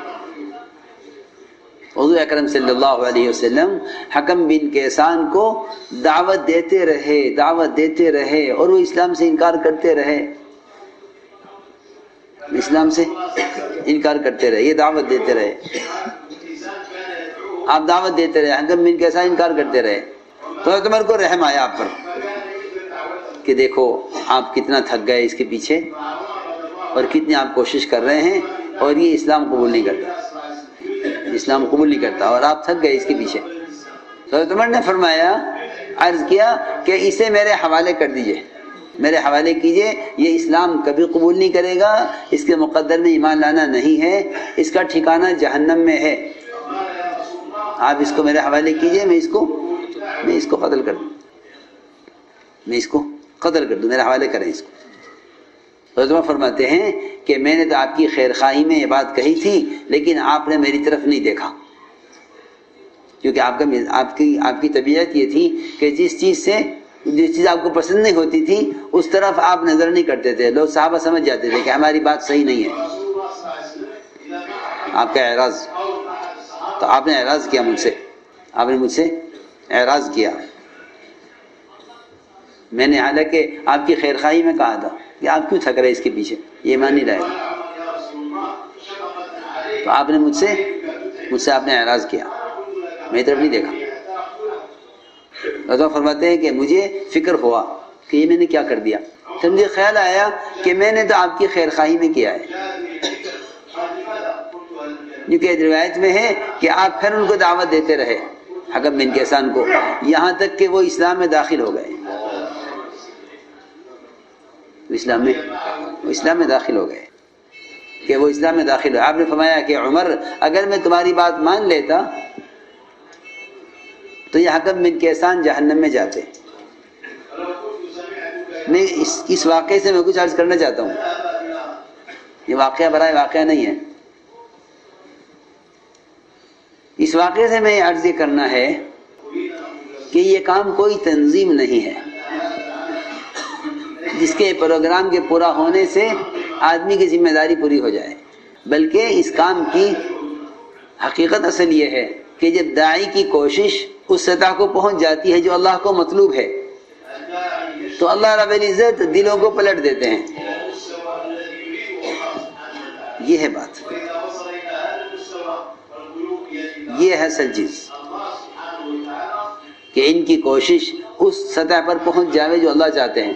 حضور اکرم صلی اللہ علیہ وسلم حکم بن کیسان کو دعوت دیتے رہے اور وہ اسلام سے انکار کرتے رہے، یہ دعوت دیتے رہے، آپ دعوت دیتے رہے، حکم بن کیسان انکار کرتے رہے۔ تو حضرت عمر کو رحم آیا آپ پر کہ دیکھو آپ کتنا تھک گئے اس کے پیچھے اور کتنی آپ کوشش کر رہے ہیں، اور یہ اسلام قبول نہیں کرتا اور آپ تھک گئے اس کے پیچھے۔ تو حضرت عمر نے فرمایا، عرض کیا کہ اسے میرے حوالے کر دیجئے، میرے حوالے کیجئے، یہ اسلام کبھی قبول نہیں کرے گا، اس کے مقدر میں ایمان لانا نہیں ہے، اس کا ٹھکانہ جہنم میں ہے، آپ اس کو میرے حوالے کیجئے، میں اس کو قتل کر دوں، میرے حوالے کریں اس کو۔ حضرت عمر فرماتے ہیں کہ میں نے تو آپ کی خیر خواہی میں یہ بات کہی تھی، لیکن آپ نے میری طرف نہیں دیکھا، کیونکہ آپ کی طبیعت یہ تھی کہ جس چیز آپ کو پسند نہیں ہوتی تھی اس طرف آپ نظر نہیں کرتے تھے، لوگ صحابہ سمجھ جاتے تھے کہ ہماری بات صحیح نہیں ہے، آپ کا اعراض، تو آپ نے اعراض کیا مجھ سے، آپ نے مجھ سے اعراض کیا، میں نے حالانکہ آپ کی خیر خواہی میں کہا تھا کہ آپ کیوں تھک رہے اس کے پیچھے، یہ ایمان نہیں لائے گا. تو آپ نے مجھ سے آپ نے اعراض کیا، میری طرف نہیں دیکھا. رضا فرماتے ہیں کہ مجھے فکر ہوا کہ یہ میں نے کیا کر دیا. تو مجھے خیال آیا کہ میں نے تو آپ کی خیر خواہی میں کیا ہے، کیونکہ روایت میں ہے کہ آپ پھر ان کو دعوت دیتے رہے حکم بن کیسان کو، یہاں تک کہ وہ اسلام میں داخل ہو گئے. اسلام میں داخل ہو گئے کہ وہ اسلام میں داخل ہوئے. آپ نے فرمایا کہ عمر اگر میں تمہاری بات مان لیتا تو یہ حکم بن کیسان جہنم میں جاتے. میں اس واقعے سے میں کچھ عرض کرنا چاہتا ہوں، یہ واقعہ برائے واقعہ نہیں ہے. اس واقعے سے میں عرض یہ کرنا ہے کہ یہ کام کوئی تنظیم نہیں ہے جس کے پروگرام کے پورا ہونے سے آدمی کی ذمہ داری پوری ہو جائے، بلکہ اس کام کی حقیقت اصل یہ ہے کہ جب داعی کی کوشش اس سطح کو پہنچ جاتی ہے جو اللہ کو مطلوب ہے تو اللہ رب العزت دلوں کو پلٹ دیتے ہیں. یہ ہے بات، یہ ہے اصل چیز کہ ان کی کوشش اس سطح پر پہنچ جاوے جو اللہ چاہتے ہیں،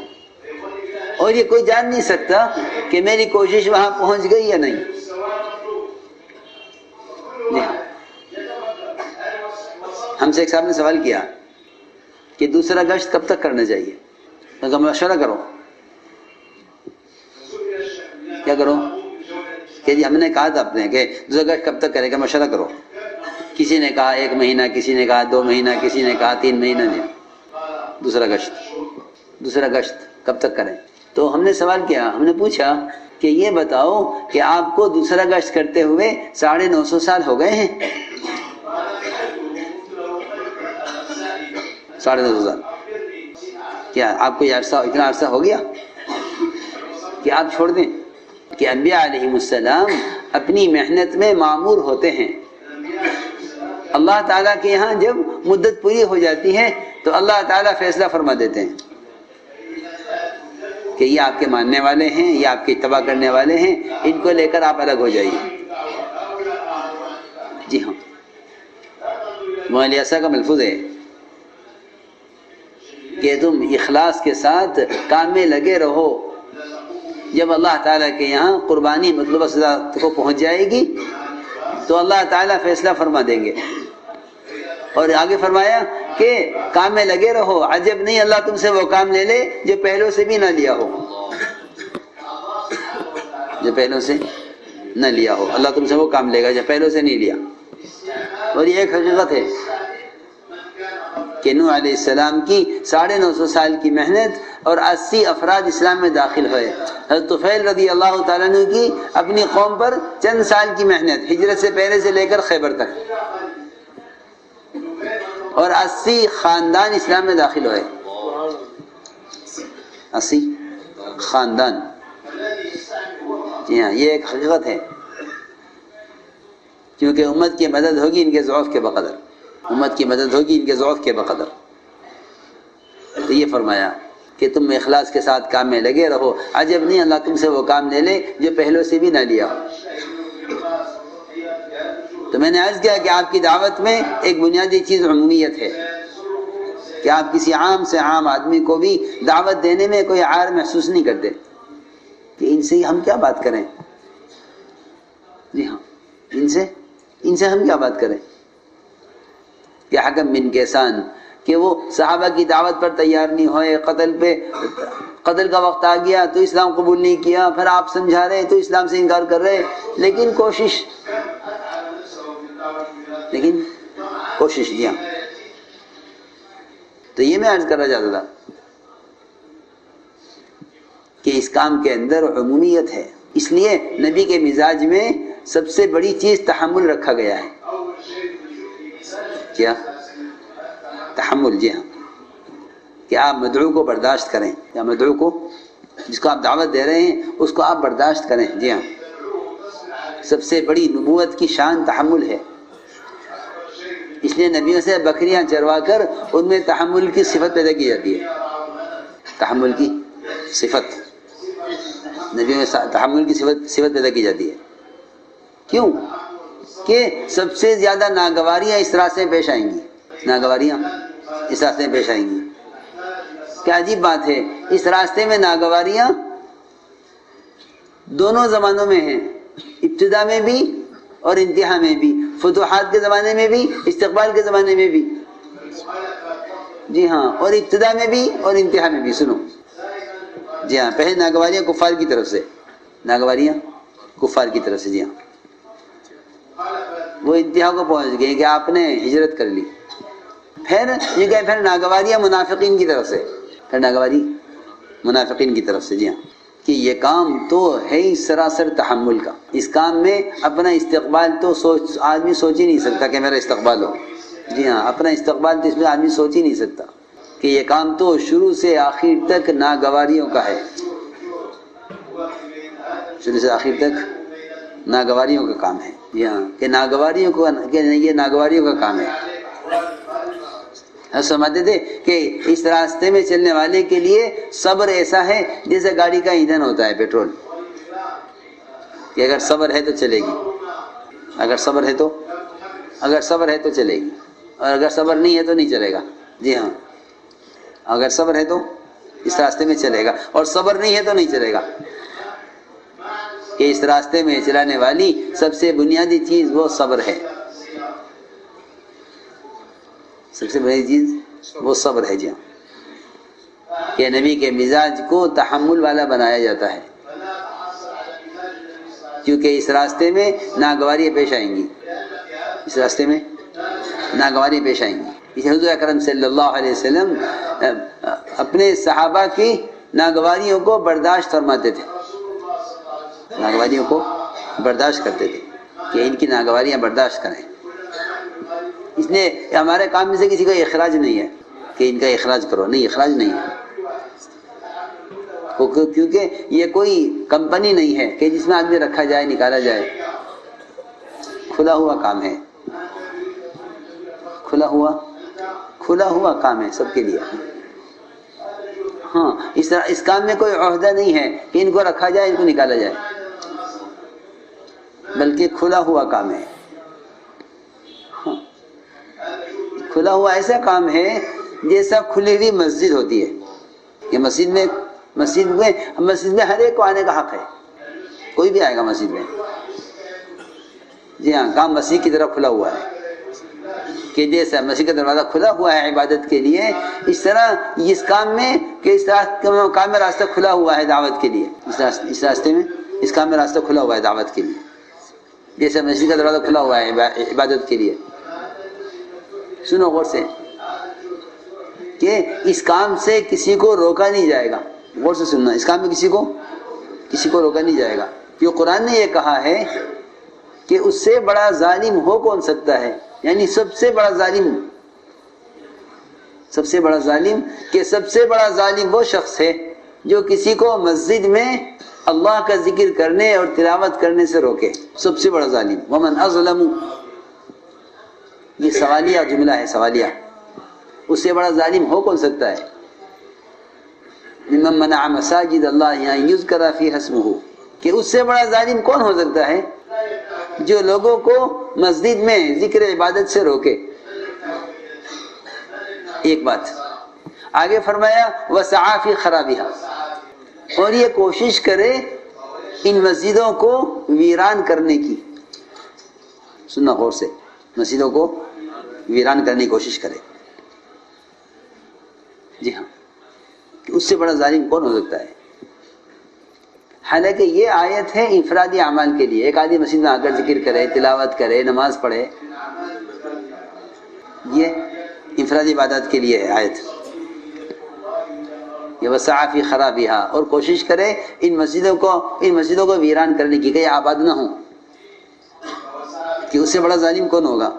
اور یہ کوئی جان نہیں سکتا کہ میری کوشش وہاں پہنچ گئی یا نہیں. جی ہاں، ہم سے ایک صاحب نے سوال کیا کہ دوسرا گشت کب تک کرنا چاہیے. میں کہا مشورہ کرو. کیا کرو کہ جی ہم نے کہا تھا اپنے کہ دوسرا گشت کب تک کرے گا، مشورہ کرو. کسی نے کہا 1 مہینہ، کسی نے کہا 2 مہینہ، کسی نے کہا 3 مہینہ. دیا دوسرا گشت کب تک کریں. تو ہم نے سوال کیا، ہم نے پوچھا کہ یہ بتاؤ کہ آپ کو دوسرا گشت کرتے ہوئے 950 سال ہو گئے ہیں. 950 سال. کیا آپ کو یہ عرصہ اتنا عرصہ ہو گیا کہ آپ چھوڑ دیں؟ کہ انبیاء علیہ السلام اپنی محنت میں معمور ہوتے ہیں. اللہ تعالیٰ کے یہاں جب مدت پوری ہو جاتی ہے تو اللہ تعالیٰ فیصلہ فرما دیتے ہیں کہ یہ آپ کے ماننے والے ہیں، یہ آپ کی اتباع کرنے والے ہیں، ان کو لے کر آپ الگ ہو جائیے. جی ہاں، مولانا کا ملفوظ ہے کہ تم اخلاص کے ساتھ کام میں لگے رہو، جب اللہ تعالیٰ کے یہاں قربانی مطلوبہ سزا کو پہنچ جائے گی تو اللہ تعالیٰ فیصلہ فرما دیں گے. اور آگے فرمایا کہ کام میں لگے رہو، عجب نہیں اللہ تم سے وہ کام لے لے جو پہلوں سے بھی نہ لیا ہو. جو پہلوں سے نہ لیا ہو، اللہ تم سے وہ کام لے گا جو پہلوں سے نہیں لیا. اور یہ ایک حقیقت ہے کہ نوح علیہ السلام کی 950 سال کی محنت اور 80 افراد اسلام میں داخل ہوئے. حضرت طفیل رضی اللہ تعالیٰ عنہ کی اپنی قوم پر چند سال کی محنت، ہجرت سے پہلے سے لے کر خیبر تک، اور 80 خاندان اسلام میں داخل ہوئے. 80 خاندان. جی ہاں، یہ ایک حقیقت ہے، کیونکہ امت کی مدد ہوگی ان کے ضعف کے بقدر. امت کی مدد ہوگی ان کے ضعف کے بقدر. تو یہ فرمایا کہ تم اخلاص کے ساتھ کام میں لگے رہو، عجب نہیں اللہ تم سے وہ کام لے لے جو پہلوں سے بھی نہ لیا. تو میں نے عرض کیا کہ آپ کی دعوت میں ایک بنیادی چیز عمومیت ہے کہ آپ کسی عام سے عام آدمی کو بھی دعوت دینے میں کوئی عار محسوس نہیں کرتے کہ ان سے ہم کیا بات کریں. جی ہاں، ان سے ہم کیا بات کریں. کہ حکم بن کیسان کہ وہ صحابہ کی دعوت پر تیار نہیں ہوئے، قتل کا وقت آ گیا تو اسلام قبول نہیں کیا، پھر آپ سمجھا رہے تو اسلام سے انکار کر رہے، لیکن کوشش دیا. تو یہ میں عرض کرنا چاہتا تھا کہ اس کام کے اندر عمومیت ہے، اس لیے نبی کے مزاج میں سب سے بڑی چیز تحمل رکھا گیا ہے. کیا تحمل؟ جی ہاں، کہ آپ مدعو کو برداشت کریں، یا مدعو کو جس کو آپ دعوت دے رہے ہیں اس کو آپ برداشت کریں. جی ہاں، سب سے بڑی نبوت کی شان تحمل ہے. اس لیے نبیوں سے بکریاں چروا کر ان میں تحمل کی صفت پیدا کی جاتی ہے. تحمل کی صفت، نبیوں میں تحمل کی صفت پیدا کی جاتی ہے. کیوں؟ کہ سب سے زیادہ ناگواریاں اس راستے میں پیش آئیں گی، ناگواریاں اس راستے میں پیش آئیں گی. کیا عجیب بات ہے، اس راستے میں ناگواریاں دونوں زمانوں میں ہیں، ابتدا میں بھی اور انتہا میں بھی، فتوحات کے زمانے میں بھی، استقبال کے زمانے میں بھی. جی ہاں، اور ابتدا میں بھی اور انتہا میں بھی. سنو، جی ہاں، پہلے ناگواریاں کفار کی طرف سے، ناگواریاں کفار کی طرف سے. جی ہاں، وہ انتہا کو پہنچ گئے کہ آپ نے ہجرت کر لی. پھر یہ کہ پھر ناگواریاں منافقین کی طرف سے، پھر ناگواری منافقین کی طرف سے. جی ہاں، کہ یہ کام تو ہے ہی سراسر تحمل کا. اس کام میں اپنا استقبال تو آدمی سوچ ہی نہیں سکتا کہ میرا استقبال ہو. جی ہاں، اپنا استقبال تو اس میں آدمی سوچ ہی نہیں سکتا کہ یہ کام تو شروع سے آخر تک ناگواریوں کا ہے، شروع سے آخر تک ناگواریوں کا کام ہے. جی ہاں، کہ ناگواریوں کو، کہ یہ ناگواریوں کا کام ہے. سمجھتے تھے کہ اس راستے میں چلنے والے کے لیے صبر ایسا ہے جیسے گاڑی کا ایندھن ہوتا ہے پیٹرول، کہ اگر صبر ہے تو چلے گی، اگر صبر ہے تو چلے گی، اور اگر صبر نہیں ہے تو نہیں چلے گا. جی ہاں، اگر صبر ہے تو اس راستے میں چلے گا، اور صبر نہیں ہے تو نہیں چلے گا. کہ اس راستے میں چلانے والی سب سے بنیادی چیز وہ صبر ہے، سب سے بڑی چیز وہ صبر ہے. جی ہاں، کہ نبی کے مزاج کو تحمل والا بنایا جاتا ہے، کیونکہ اس راستے میں ناگواریاں پیش آئیں گی، اس راستے میں ناگواریاں پیش آئیں گی. اس حضور اکرم صلی اللہ علیہ وسلم اپنے صحابہ کی ناگواریوں کو برداشت فرماتے تھے، ناگواریوں کو برداشت کرتے تھے کہ ان کی ناگواریاں برداشت کریں. اس لیے ہمارے کام میں سے کسی کا اخراج نہیں ہے کہ ان کا اخراج کرو، نہیں، اخراج نہیں ہے، کیونکہ یہ کوئی کمپنی نہیں ہے کہ جس میں آدمی رکھا جائے نکالا جائے. کھلا ہوا کام ہے، کھلا ہوا کام ہے سب کے لیے. ہاں، اس کام میں کوئی عہدہ نہیں ہے کہ ان کو رکھا جائے ان کو نکالا جائے، بلکہ کھلا ہوا کام ہے. ہاں، کھلا ہوا ایسا کام ہے جیسا کھلی ہوئی مسجد ہوتی ہے. کہ مسجد میں ہر ایک کو آنے کا حق ہے، کوئی بھی آئے گا مسجد میں. جی ہاں، کام مسجد کی طرف کھلا ہوا ہے، کہ جیسا مسجد کا دروازہ کھلا ہوا ہے عبادت کے لیے، اس طرح اس کام میں، کہ اس کام میں راستہ کھلا ہوا ہے دعوت کے لیے. اس راستے میں، اس کام میں راستہ کھلا ہوا ہے دعوت کے لیے، جیسے مسجد کا دروازہ کھلا ہوا ہے عبادت کے لیے. سنو غور سے، کہ اس کام سے کسی کو روکا نہیں جائے گا. غور سے سننا، اس کام میں کسی کو روکا نہیں جائے گا. کیوں؟ قرآن نے یہ کہا ہے کہ اس سے بڑا ظالم ہو کون سکتا ہے، یعنی سب سے بڑا ظالم، کہ سب سے بڑا ظالم وہ شخص ہے جو کسی کو مسجد میں اللہ کا ذکر کرنے اور تلاوت کرنے سے روکے. سب سے بڑا ظالم. ومن اظلم، یہ سوالیہ جملہ ہے، سوالیہ. اس سے بڑا ظالم ہو کون سکتا ہے؟ ممن منع مساجد اللہ ان یذکر فیہا اسمہ، کہ اس سے بڑا ظالم کون ہو سکتا ہے جو لوگوں کو مسجد میں ذکر عبادت سے روکے. ایک بات آگے فرمایا وسعی فی خرابها، اور یہ کوشش کرے ان مسجدوں کو ویران کرنے کی. سننا غور سے، مسجدوں کو ویران کرنے کی کوشش کرے. جی ہاں، کہ اس سے بڑا ظالم کون ہو سکتا ہے. حالانکہ یہ آیت ہے انفرادی اعمال کے لیے، ایک آدمی مسجد میں آ کر ذکر کرے، تلاوت کرے، نماز پڑھے، یہ انفرادی عبادت کے لیے ہے آیت. یہ وسعی فی خرابها، اور کوشش کرے ان مسجدوں کو ویران کرنے کی، کہ یہ آباد نہ ہوں. کہ اس سے بڑا ظالم کون ہوگا؟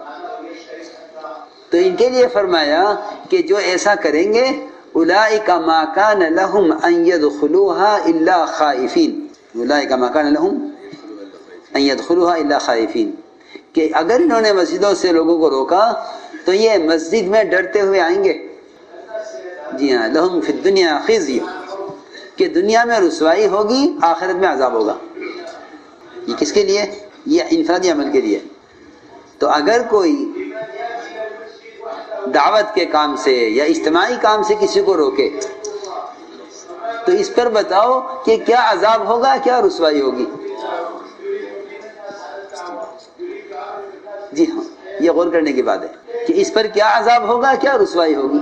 تو ان کے لیے فرمایا کہ جو ایسا کریں گے اولئک ما کان لهم ان يدخلوها الا خائفین، اولئک ما کان لهم ان يدخلوها الا خائفین، کہ اگر انہوں نے مسجدوں سے لوگوں کو روکا تو یہ مسجد میں ڈرتے ہوئے آئیں گے. جی ہاں، لہم فی الدنیا خزی، کہ دنیا میں رسوائی ہوگی، آخرت میں عذاب ہوگا۔ یہ کس کے لیے؟ یہ انفرادی عمل کے لیے۔ تو اگر کوئی دعوت کے کام سے یا اجتماعی کام سے کسی کو روکے تو اس پر بتاؤ کہ کیا عذاب ہوگا، کیا رسوائی ہوگی۔ جی ہاں، یہ غور کرنے کی بات ہے کہ اس پر کیا عذاب ہوگا، کیا رسوائی ہوگی۔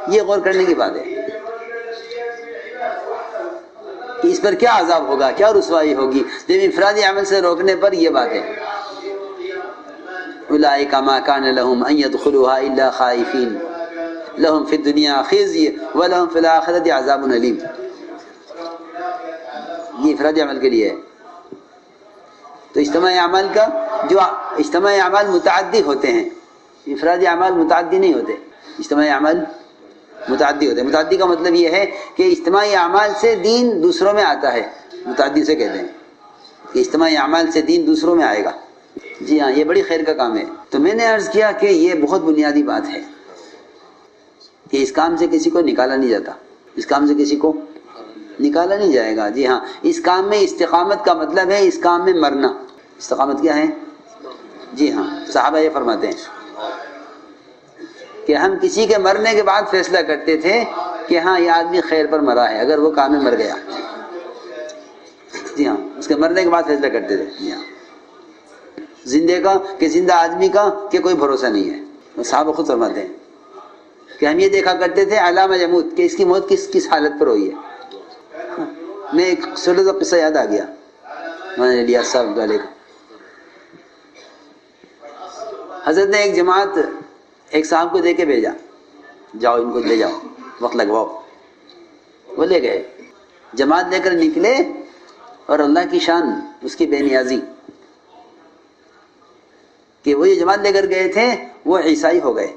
یہ غور کرنے کی بات ہے کہ اس پر کیا عذاب ہوگا، کیا رسوائی ہوگی۔ جب انفرادی عمل سے روکنے پر یہ بات ہے، اولئک ما کان لهم ان يدخلوها الا خائفین لهم فی الدنیا خزی ولهم فی الآخرۃ عذاب علیم۔ یہ انفرادی عمل کے لیے ہے۔ تو اجتماعی اعمال کا جو اجتماعی اعمال متعدی ہوتے ہیں، انفرادی اعمال متعدی نہیں ہوتے، اجتماعی اعمال متعدی ہوتے ہیں۔ متعدی کا مطلب یہ ہے کہ اجتماعی اعمال سے دین دوسروں میں آتا ہے، متعدی سے کہتے ہیں کہ اجتماعی اعمال سے دین دوسروں میں آئے گا۔ جی ہاں، یہ بڑی خیر کا کام ہے۔ تو میں نے عرض کیا کہ یہ بہت بنیادی بات ہے کہ اس کام سے کسی کو نکالا نہیں جاتا، اس کام سے کسی کو نکالا نہیں جائے گا۔ جی ہاں، اس کام میں استقامت کا مطلب ہے اس کام میں مرنا۔ استقامت کیا ہے؟ جی ہاں، صحابہ یہ فرماتے ہیں کہ ہم کسی کے مرنے کے بعد فیصلہ کرتے تھے کہ ہاں یہ آدمی خیر پر مرا ہے، اگر وہ کام میں مر گیا۔ جی ہاں، اس کے مرنے کے بعد فیصلہ کرتے تھے۔ جی ہاں، زندے کا کہ زندہ آدمی کا کہ کوئی بھروسہ نہیں ہے۔ صحابہ خود فرماتے ہیں کہ ہم یہ دیکھا کرتے تھے علامہ یموت، کہ اس کی موت کس حالت پر ہوئی ہے۔ میں ایک چھوٹا سا قصہ یاد آ گیا مولانا الیاس صاحب والے کا۔ حضرت نے ایک جماعت ایک صاحب کو دے کے بھیجا، جاؤ ان کو لے جاؤ، وقت لگواؤ۔ وہ لے گئے، جماعت لے کر نکلے، اور اللہ کی شان، اس کی بے نیازی کہ وہ یہ جماعت لے کر گئے تھے وہ عیسائی ہو گئے۔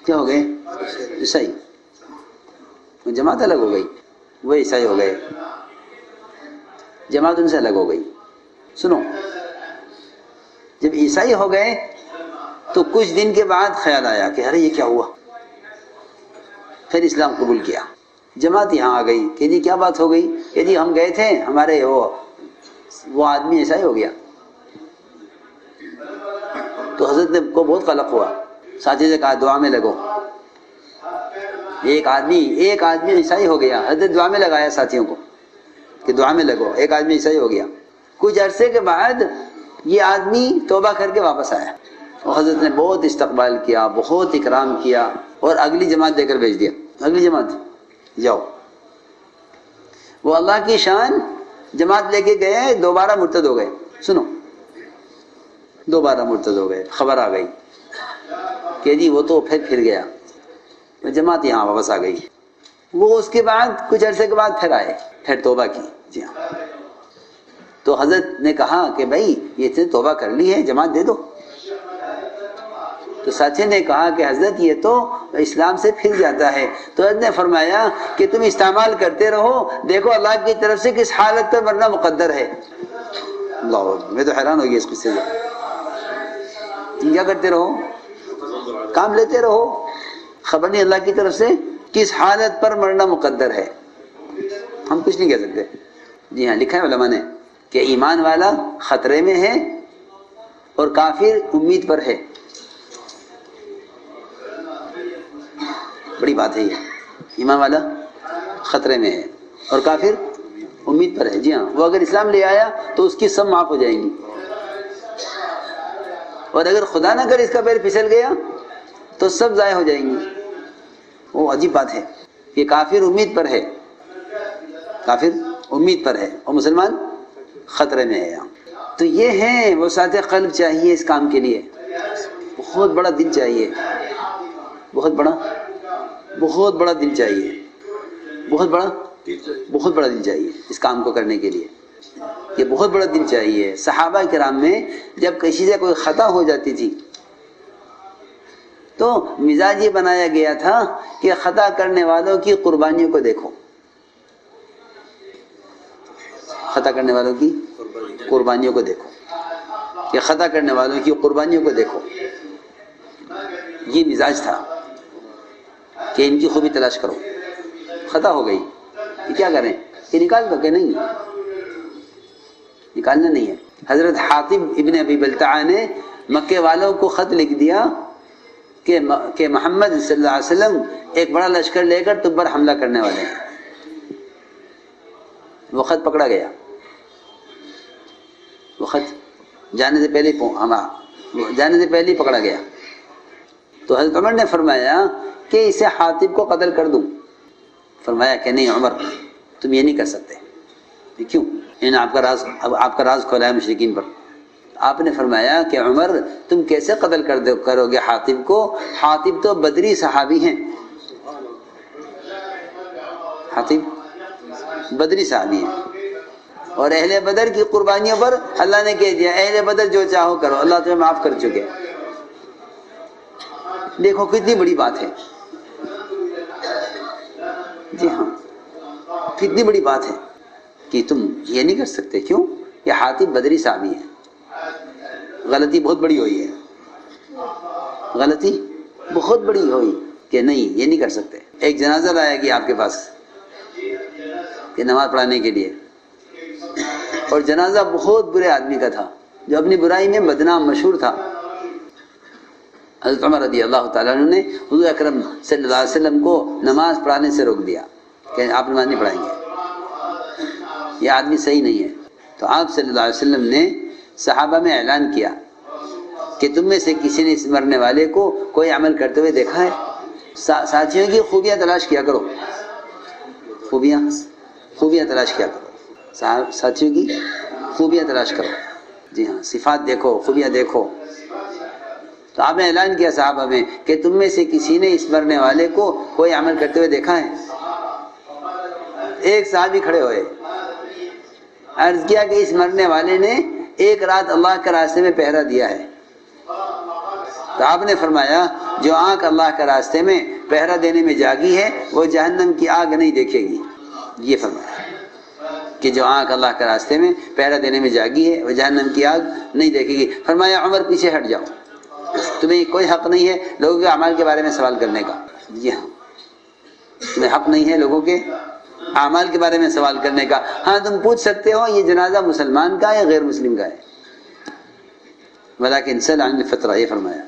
کیا ہو گئے؟ عیسائی۔ وہ جماعت الگ ہو گئی، وہ عیسائی ہو گئے، جماعت ان سے الگ ہو گئی۔ سنو، جب عیسائی ہو گئے تو کچھ دن کے بعد خیال آیا کہ ارے یہ کیا ہوا، پھر اسلام قبول کیا۔ جماعت یہاں آ گئی کہ جی کیا بات ہو گئی، کہ جی ہم گئے تھے، ہمارے وہ آدمی عیسائی ہو گیا۔ تو حضرت نے کو بہت قلق ہوا، ساتھی سے کہا دعا میں لگو۔ ایک آدمی عیسائی ہو گیا، حضرت دعا میں لگایا ساتھیوں کو کہ دعا میں لگو، ایک آدمی عیسائی ہو گیا۔ کچھ عرصے کے بعد یہ آدمی توبہ کر کے واپس آیا، اور حضرت نے بہت استقبال کیا، بہت اکرام کیا، اور اگلی جماعت دے کر بھیج دیا۔ اگلی جماعت جاؤ۔ وہ اللہ کی شان، جماعت لے کے گئے، دوبارہ مرتد ہو گئے۔ سنو، دوبارہ مرتد ہو گئے، خبر آ گئی کہ جی وہ تو پھر گیا۔ جماعت یہاں واپس آ گئی۔ وہ اس کے بعد کچھ عرصے کے بعد پھر آئے، پھر توبہ کی۔ جی ہاں، تو حضرت نے کہا کہ بھائی یہ توبہ کر لی ہے، جماعت دے دو۔ تو ساتھی نے کہا کہ حضرت یہ تو اسلام سے پھر جاتا ہے۔ تو حضرت نے فرمایا کہ تم استعمال کرتے رہو، دیکھو اللہ کی طرف سے کس حالت پر مرنا مقدر ہے۔ اللہ، میں تو حیران ہو گیا اس قصے سے۔ تم کیا کرتے رہو؟ کام لیتے رہو، خبر نہیں اللہ کی طرف سے کس حالت پر مرنا مقدر ہے، ہم کچھ نہیں کہہ سکتے۔ جی ہاں، لکھا ہے علماء نے کہ ایمان والا خطرے میں ہے اور کافر امید پر ہے۔ بڑی بات ہے یہ، ایمان والا خطرے میں ہے اور کافر امید پر ہے۔ جی ہاں، وہ اگر اسلام لے آیا تو اس کی سب معاف ہو جائیں گی، اور اگر خدا نہ کرے اس کا پیر پھسل گیا تو سب ضائع ہو جائیں گی۔ وہ عجیب بات ہے کہ کافر امید پر ہے، کافر امید پر ہے اور مسلمان خطرے میں ہے یہاں۔ تو یہ ہے وہ ساتھ قلب چاہیے اس کام کے لیے، بہت بڑا دل چاہیے، بہت بڑا دل چاہیے، بہت بڑا دل چاہیے اس کام کو کرنے کے لیے۔ یہ بہت بڑا دل چاہیے۔ صحابہ کرام میں جب کسی سے کوئی خطا ہو جاتی تھی تو مزاج یہ بنایا گیا تھا کہ خطا کرنے والوں کی قربانیوں کو دیکھو، خطا کرنے والوں کی قربانیوں کو دیکھو۔ کہ خطا کرنے والوں کی قربانیوں کو دیکھو. یہ مزاج تھا کہ ان کی خوبی تلاش کرو. خطا ہو گئی یہ کیا کریں, یہ نکال دو. کہ نہیں, نکالنا نہیں ہے. حضرت حاتب ابن ابی بلتعہ نے مکے والوں کو خط لکھ دیا کہ محمد صلی اللہ علیہ وسلم ایک بڑا لشکر لے کر تم پر حملہ کرنے والے ہیں. وہ خط پکڑا گیا, وہ خط جانے سے پہلے ہی پکڑا گیا. تو حضرت عمر نے فرمایا کہ اسے حاتب کو قتل کر دوں. فرمایا کہ نہیں عمر, تم یہ نہیں کر سکتے. کیوں؟ انہوں نے آپ کا راز کھولا ہے مشرکین پر. آپ نے فرمایا کہ عمر تم کیسے قتل کرو گے حاتب کو؟ حاتب تو بدری صحابی ہیں. حاتب بدری صحابی ہیں, اور اہل بدر کی قربانیوں پر اللہ نے کہہ دیا اہل بدر جو چاہو کرو, اللہ تمہیں معاف کر چکے. دیکھو کتنی بڑی بات ہے. جی ہاں, کتنی بڑی بات ہے کہ تم یہ نہیں کر سکتے. کیوں؟ یہ حاتب بدری صحابی ہے. غلطی بہت بڑی ہوئی ہے, غلطی بہت بڑی ہوئی کہ نہیں یہ نہیں کر سکتے. ایک جنازہ لایا گیا آپ کے پاس کہ نماز پڑھانے کے لیے, اور جنازہ بہت برے آدمی کا تھا جو اپنی برائی میں بدنام مشہور تھا. حضرت عمر رضی اللہ تعالیٰ عنہ نے حضور اکرم صلی اللہ علیہ وسلم کو نماز پڑھانے سے روک دیا کہ آپ نماز نہیں پڑھائیں گے, یہ آدمی صحیح نہیں ہے. تو آپ صلی اللہ علیہ وسلم نے صحابہ میں اعلان کیا کہ تم میں سے کسی نے اس مرنے والے کو کوئی عمل کرتے ہوئے دیکھا ہے؟ ساتھیوں کی خوبیاں تلاش کیا کرو, خوبیاں تلاش کیا کرو, ساتھیوں کی خوبیاں تلاش کرو. جی ہاں, صفات دیکھو, خوبیاں دیکھو. تو آپ نے اعلان کیا صحابہ میں کہ تم میں سے کسی نے اس مرنے والے کو کوئی عمل کرتے ہوئے دیکھا ہے؟ ایک صحابی کھڑے ہوئے, عرض کیا کہ اس مرنے والے نے ایک رات اللہ کے راستے میں پہرا دیا ہے. تو آپ نے فرمایا جو آنکھ اللہ کے راستے میں پہرا دینے میں جاگی ہے وہ جہنم کی آگ نہیں دیکھے گی. یہ فرمایا کہ جو آنکھ اللہ کے راستے میں پہرا دینے میں جاگی ہے وہ جہنم کی آگ نہیں دیکھے گی. فرمایا عمر پیچھے ہٹ جاؤ, تمہیں کوئی حق نہیں ہے لوگوں کے اعمال کے بارے میں سوال کرنے کا. جی ہاں, تمہیں حق نہیں ہے لوگوں کے اعمال کے بارے میں سوال کرنے کا. ہاں تم پوچھ سکتے ہو یہ جنازہ مسلمان کا ہے یا غیر مسلم کا ہے, ولیکن سل عن الفطرہ. یہ فرمایا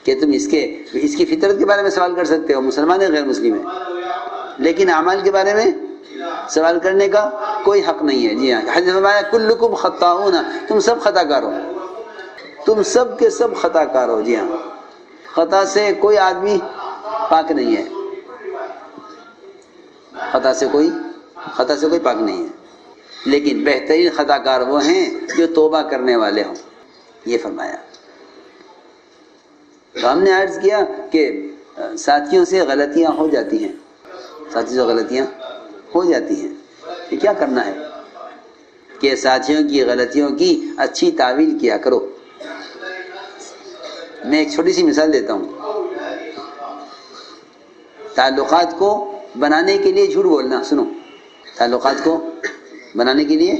کہ تم اس کی فطرت کے بارے میں سوال کر سکتے ہو, مسلمان ہے غیر مسلم ہے, لیکن اعمال کے بارے میں سوال کرنے کا کوئی حق نہیں ہے. جی ہاں, حضرت فرمایا کلکم خطاؤون, تم سب خطا کار ہو, تم سب کے سب خطا کار ہو. جی ہاں, خطا سے کوئی آدمی پاک نہیں ہے, خطا سے کوئی پاک نہیں ہے, لیکن بہترین خطا کار وہ ہیں جو توبہ کرنے والے ہوں. یہ فرمایا. تو ہم نے عرض کیا کہ ساتھیوں سے غلطیاں ہو جاتی ہیں, یہ کیا کرنا ہے کہ ساتھیوں کی غلطیوں کی اچھی تعویل کیا کرو. میں ایک چھوٹی سی مثال دیتا ہوں. تعلقات کو بنانے کے لیے جھوٹ بولنا. سنو, تعلقات کو بنانے کے لیے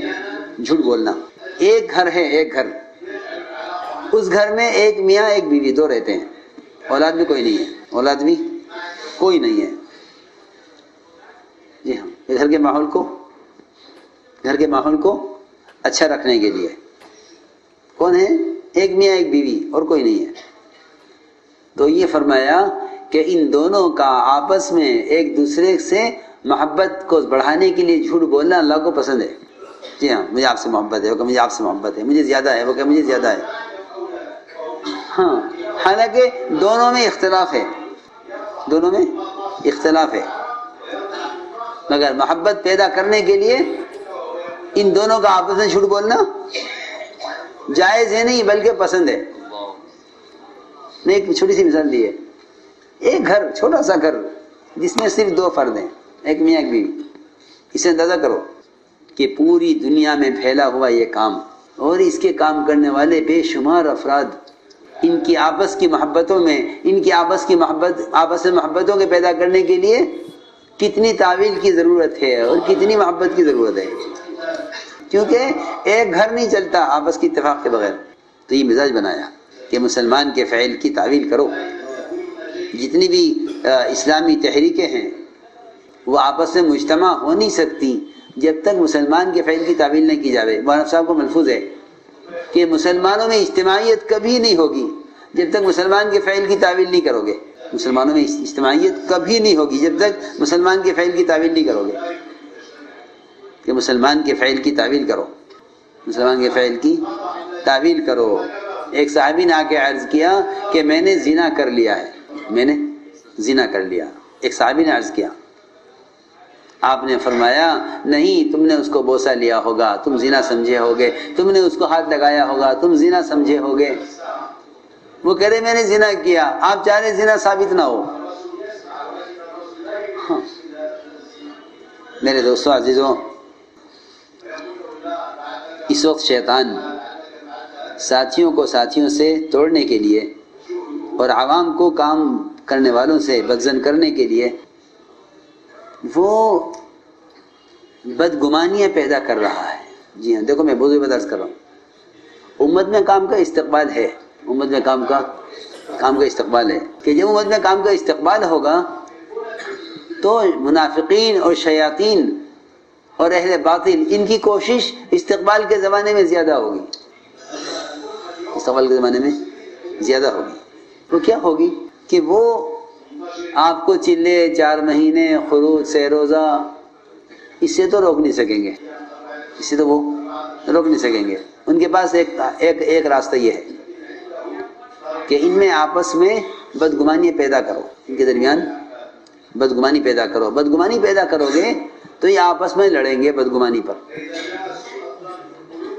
جھوٹ بولنا. ایک گھر ہے, ایک گھر, اس گھر میں ایک میاں ایک بیوی دو رہتے ہیں, اولاد بھی کوئی نہیں ہے, جی ہاں, گھر کے ماحول کو اچھا رکھنے کے لیے کون ہے؟ ایک میاں ایک بیوی اور کوئی نہیں ہے. تو یہ فرمایا کہ ان دونوں کا آپس میں ایک دوسرے سے محبت کو بڑھانے کے لیے جھوٹ بولنا اللہ کو پسند ہے. جی ہاں, مجھے آپ سے محبت ہے, وہ کہ مجھے آپ سے محبت ہے, مجھے زیادہ ہے, وہ کہ مجھے زیادہ ہے. ہاں, حالانکہ دونوں میں اختلاف ہے, مگر محبت پیدا کرنے کے لیے ان دونوں کا آپس میں جھوٹ بولنا جائز ہے نہیں بلکہ پسند ہے. میں ایک چھوٹی سی مثال دی ہے. ایک گھر, چھوٹا سا گھر جس میں صرف دو فرد ہیں, ایک میاں ایک بیوی. اسے اندازہ کرو کہ پوری دنیا میں پھیلا ہوا یہ کام اور اس کے کام کرنے والے بے شمار افراد, ان کی آپس کی محبتوں میں, ان کی آپس میں محبتوں کے پیدا کرنے کے لیے کتنی تعویل کی ضرورت ہے اور کتنی محبت کی ضرورت ہے. کیونکہ ایک گھر نہیں چلتا آپس کی اتفاق کے بغیر. تو یہ مزاج بنایا کہ مسلمان کے فعل کی تعویل کرو. جتنی بھی اسلامی تحریکیں ہیں وہ آپس میں مجتمع ہو نہیں سکتی جب تک مسلمان کے فعل کی تعویل نہیں کی جاوے. مولانا صاحب کو ملفوظ ہے کہ مسلمانوں میں اجتماعیت کبھی نہیں ہوگی جب تک مسلمان کے فعل کی تعویل نہیں کرو گے. مسلمانوں میں اجتماعیت کبھی نہیں ہوگی جب تک مسلمان کے فعل کی تعویل نہیں کرو گے. کہ مسلمان کے فعل کی تعویل کرو، مسلمان کے فعل کی تعویل کرو. ایک صحابی نے آ کے عرض کیا کہ میں نے زنا کر لیا ہے، میں نے زنا کر لیا. ایک صحابی نے عرض کیا، آپ نے فرمایا نہیں، تم نے اس کو بوسہ لیا ہوگا، تم زنا سمجھے ہوگے، تم نے اس کو ہاتھ لگایا ہوگا، تم زنا سمجھے ہوگے. وہ کہہ رہے میں نے زنا کیا، آپ چاہ رہے زنا ثابت نہ ہو. میرے دوستوں عزیزوں، اس وقت شیطان ساتھیوں کو ساتھیوں سے توڑنے کے لیے اور عوام کو کام کرنے والوں سے بدظن کرنے کے لیے وہ بدگمانیاں پیدا کر رہا ہے. جی ہاں، دیکھو میں بہت بدرس کر رہا ہوں. امت میں کام کا استقبال ہے، امت میں کام کا استقبال ہے کہ جب امت میں کام کا استقبال ہوگا تو منافقین اور شیاطین اور اہل باطل ان کی کوشش استقبال کے زمانے میں زیادہ ہوگی. استقبال کے زمانے میں زیادہ ہوگی. وہ کیا ہوگی کہ وہ آپ کو چلے 4 مہینے خروج سے روزہ اس سے تو روک نہیں سکیں گے، اس سے تو وہ روک نہیں سکیں گے. ان کے پاس ایک راستہ یہ ہے کہ ان میں آپس میں بدگمانی پیدا کرو، ان کے درمیان بدگمانی پیدا کرو. بدگمانی پیدا کرو گے تو یہ آپس میں لڑیں گے بدگمانی پر.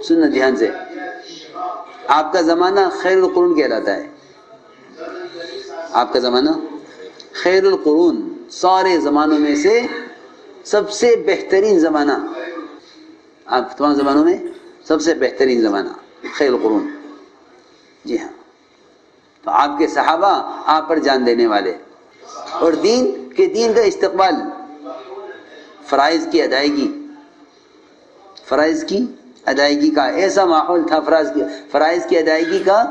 سننا دھیان سے، آپ کا زمانہ خیر القرون کہلاتا ہے. آپ کا زمانہ خیر القرون، سارے زمانوں میں سے سب سے بہترین زمانہ، آپ تمام زمانوں میں سب سے بہترین زمانہ خیر القرون. جی ہاں، تو آپ کے صحابہ آپ پر جان دینے والے، اور دین کا استقبال، فرائض کی ادائیگی کا ایسا ماحول تھا، فرائض کی ادائیگی کا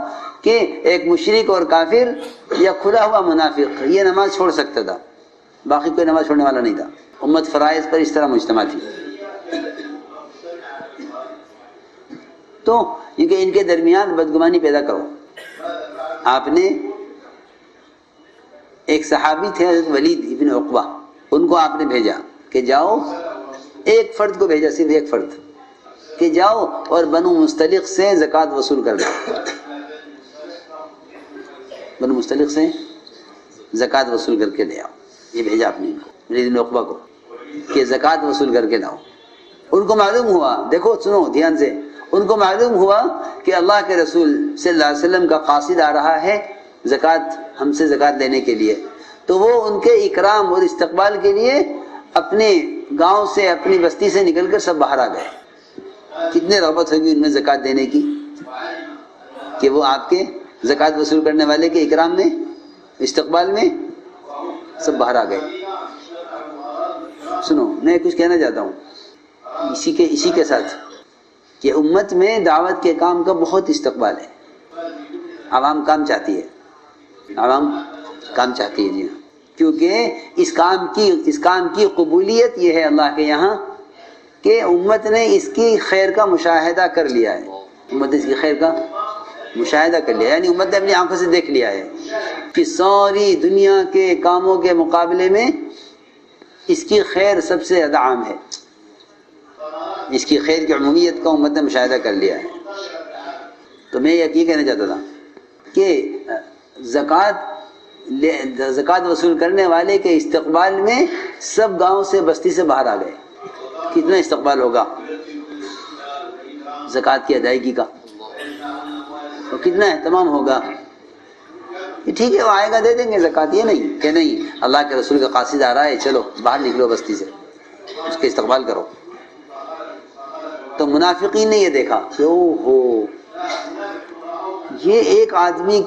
کہ ایک مشرک اور کافر یا کھلا ہوا منافق یہ نماز چھوڑ سکتا تھا، باقی کوئی نماز چھوڑنے والا نہیں تھا. امت فرائض پر اس طرح مجتمع تھی. تو ان کے درمیان بدگمانی پیدا کرو. آپ نے ایک صحابی تھے حضرت ولید ابن عقبہ، ان کو آپ نے بھیجا کہ جاؤ، ایک فرد کو بھیجا، صرف ایک فرد، کہ جاؤ اور بنو مستلق سے زکوٰۃ وصول کر دو. بنو مستلق سے زکوٰۃ وصول کر کے لے آؤ. یہ بھیجا آپ نے ولید ابن عقبہ کو کہ زکوٰۃ وصول کر کے لاؤ. ان کو معلوم ہوا، دیکھو سنو دھیان سے، ان کو معلوم ہوا کہ اللہ کے رسول صلی اللہ علیہ وسلم کا قاصد آ رہا ہے زکوٰۃ، ہم سے زکوٰۃ لینے کے لیے. تو وہ ان کے اکرام اور استقبال کے لیے اپنے گاؤں سے، اپنی بستی سے نکل کر سب باہر آ گئے. کتنے رغبت ہوگی ان میں زکوٰۃ دینے کی کہ وہ آپ کے زکوٰۃ وصول کرنے والے کے اکرام میں، استقبال میں سب باہر آ گئے. سنو میں کچھ کہنا چاہتا ہوں اسی کے ساتھ کہ امت میں دعوت کے کام کا بہت استقبال ہے. عوام کام چاہتی ہے، جی ہاں، کیونکہ اس کام کی قبولیت یہ ہے اللہ کے یہاں کہ امت نے اس کی خیر کا مشاہدہ کر لیا ہے. امت نے اس کی خیر کا مشاہدہ کر لیا، یعنی امت نے اپنی آنکھوں سے دیکھ لیا ہے کہ ساری دنیا کے کاموں کے مقابلے میں اس کی خیر سب سے زیادہ عام ہے. اس کی خیر کی عمومیت کا امت نے مشاہدہ کر لیا ہے. تو میں یہ کہنا چاہتا تھا کہ زکوٰۃ وصول کرنے والے کے استقبال میں سب گاؤں سے، بستی سے باہر آ گئے. کتنا استقبال ہوگا زکوٰۃ کی ادائیگی کا، اور کتنا اہتمام ہوگا. ٹھیک ہے وہ آئے گا دے دیں گے زکوٰۃ، یہ نہیں کہ نہیں اللہ کے رسول کا قاصد آ رہا ہے چلو باہر نکلو بستی سے، اس کے استقبال کرو. تو منافقین نے یہ دیکھا کہ یہ ایک آدمی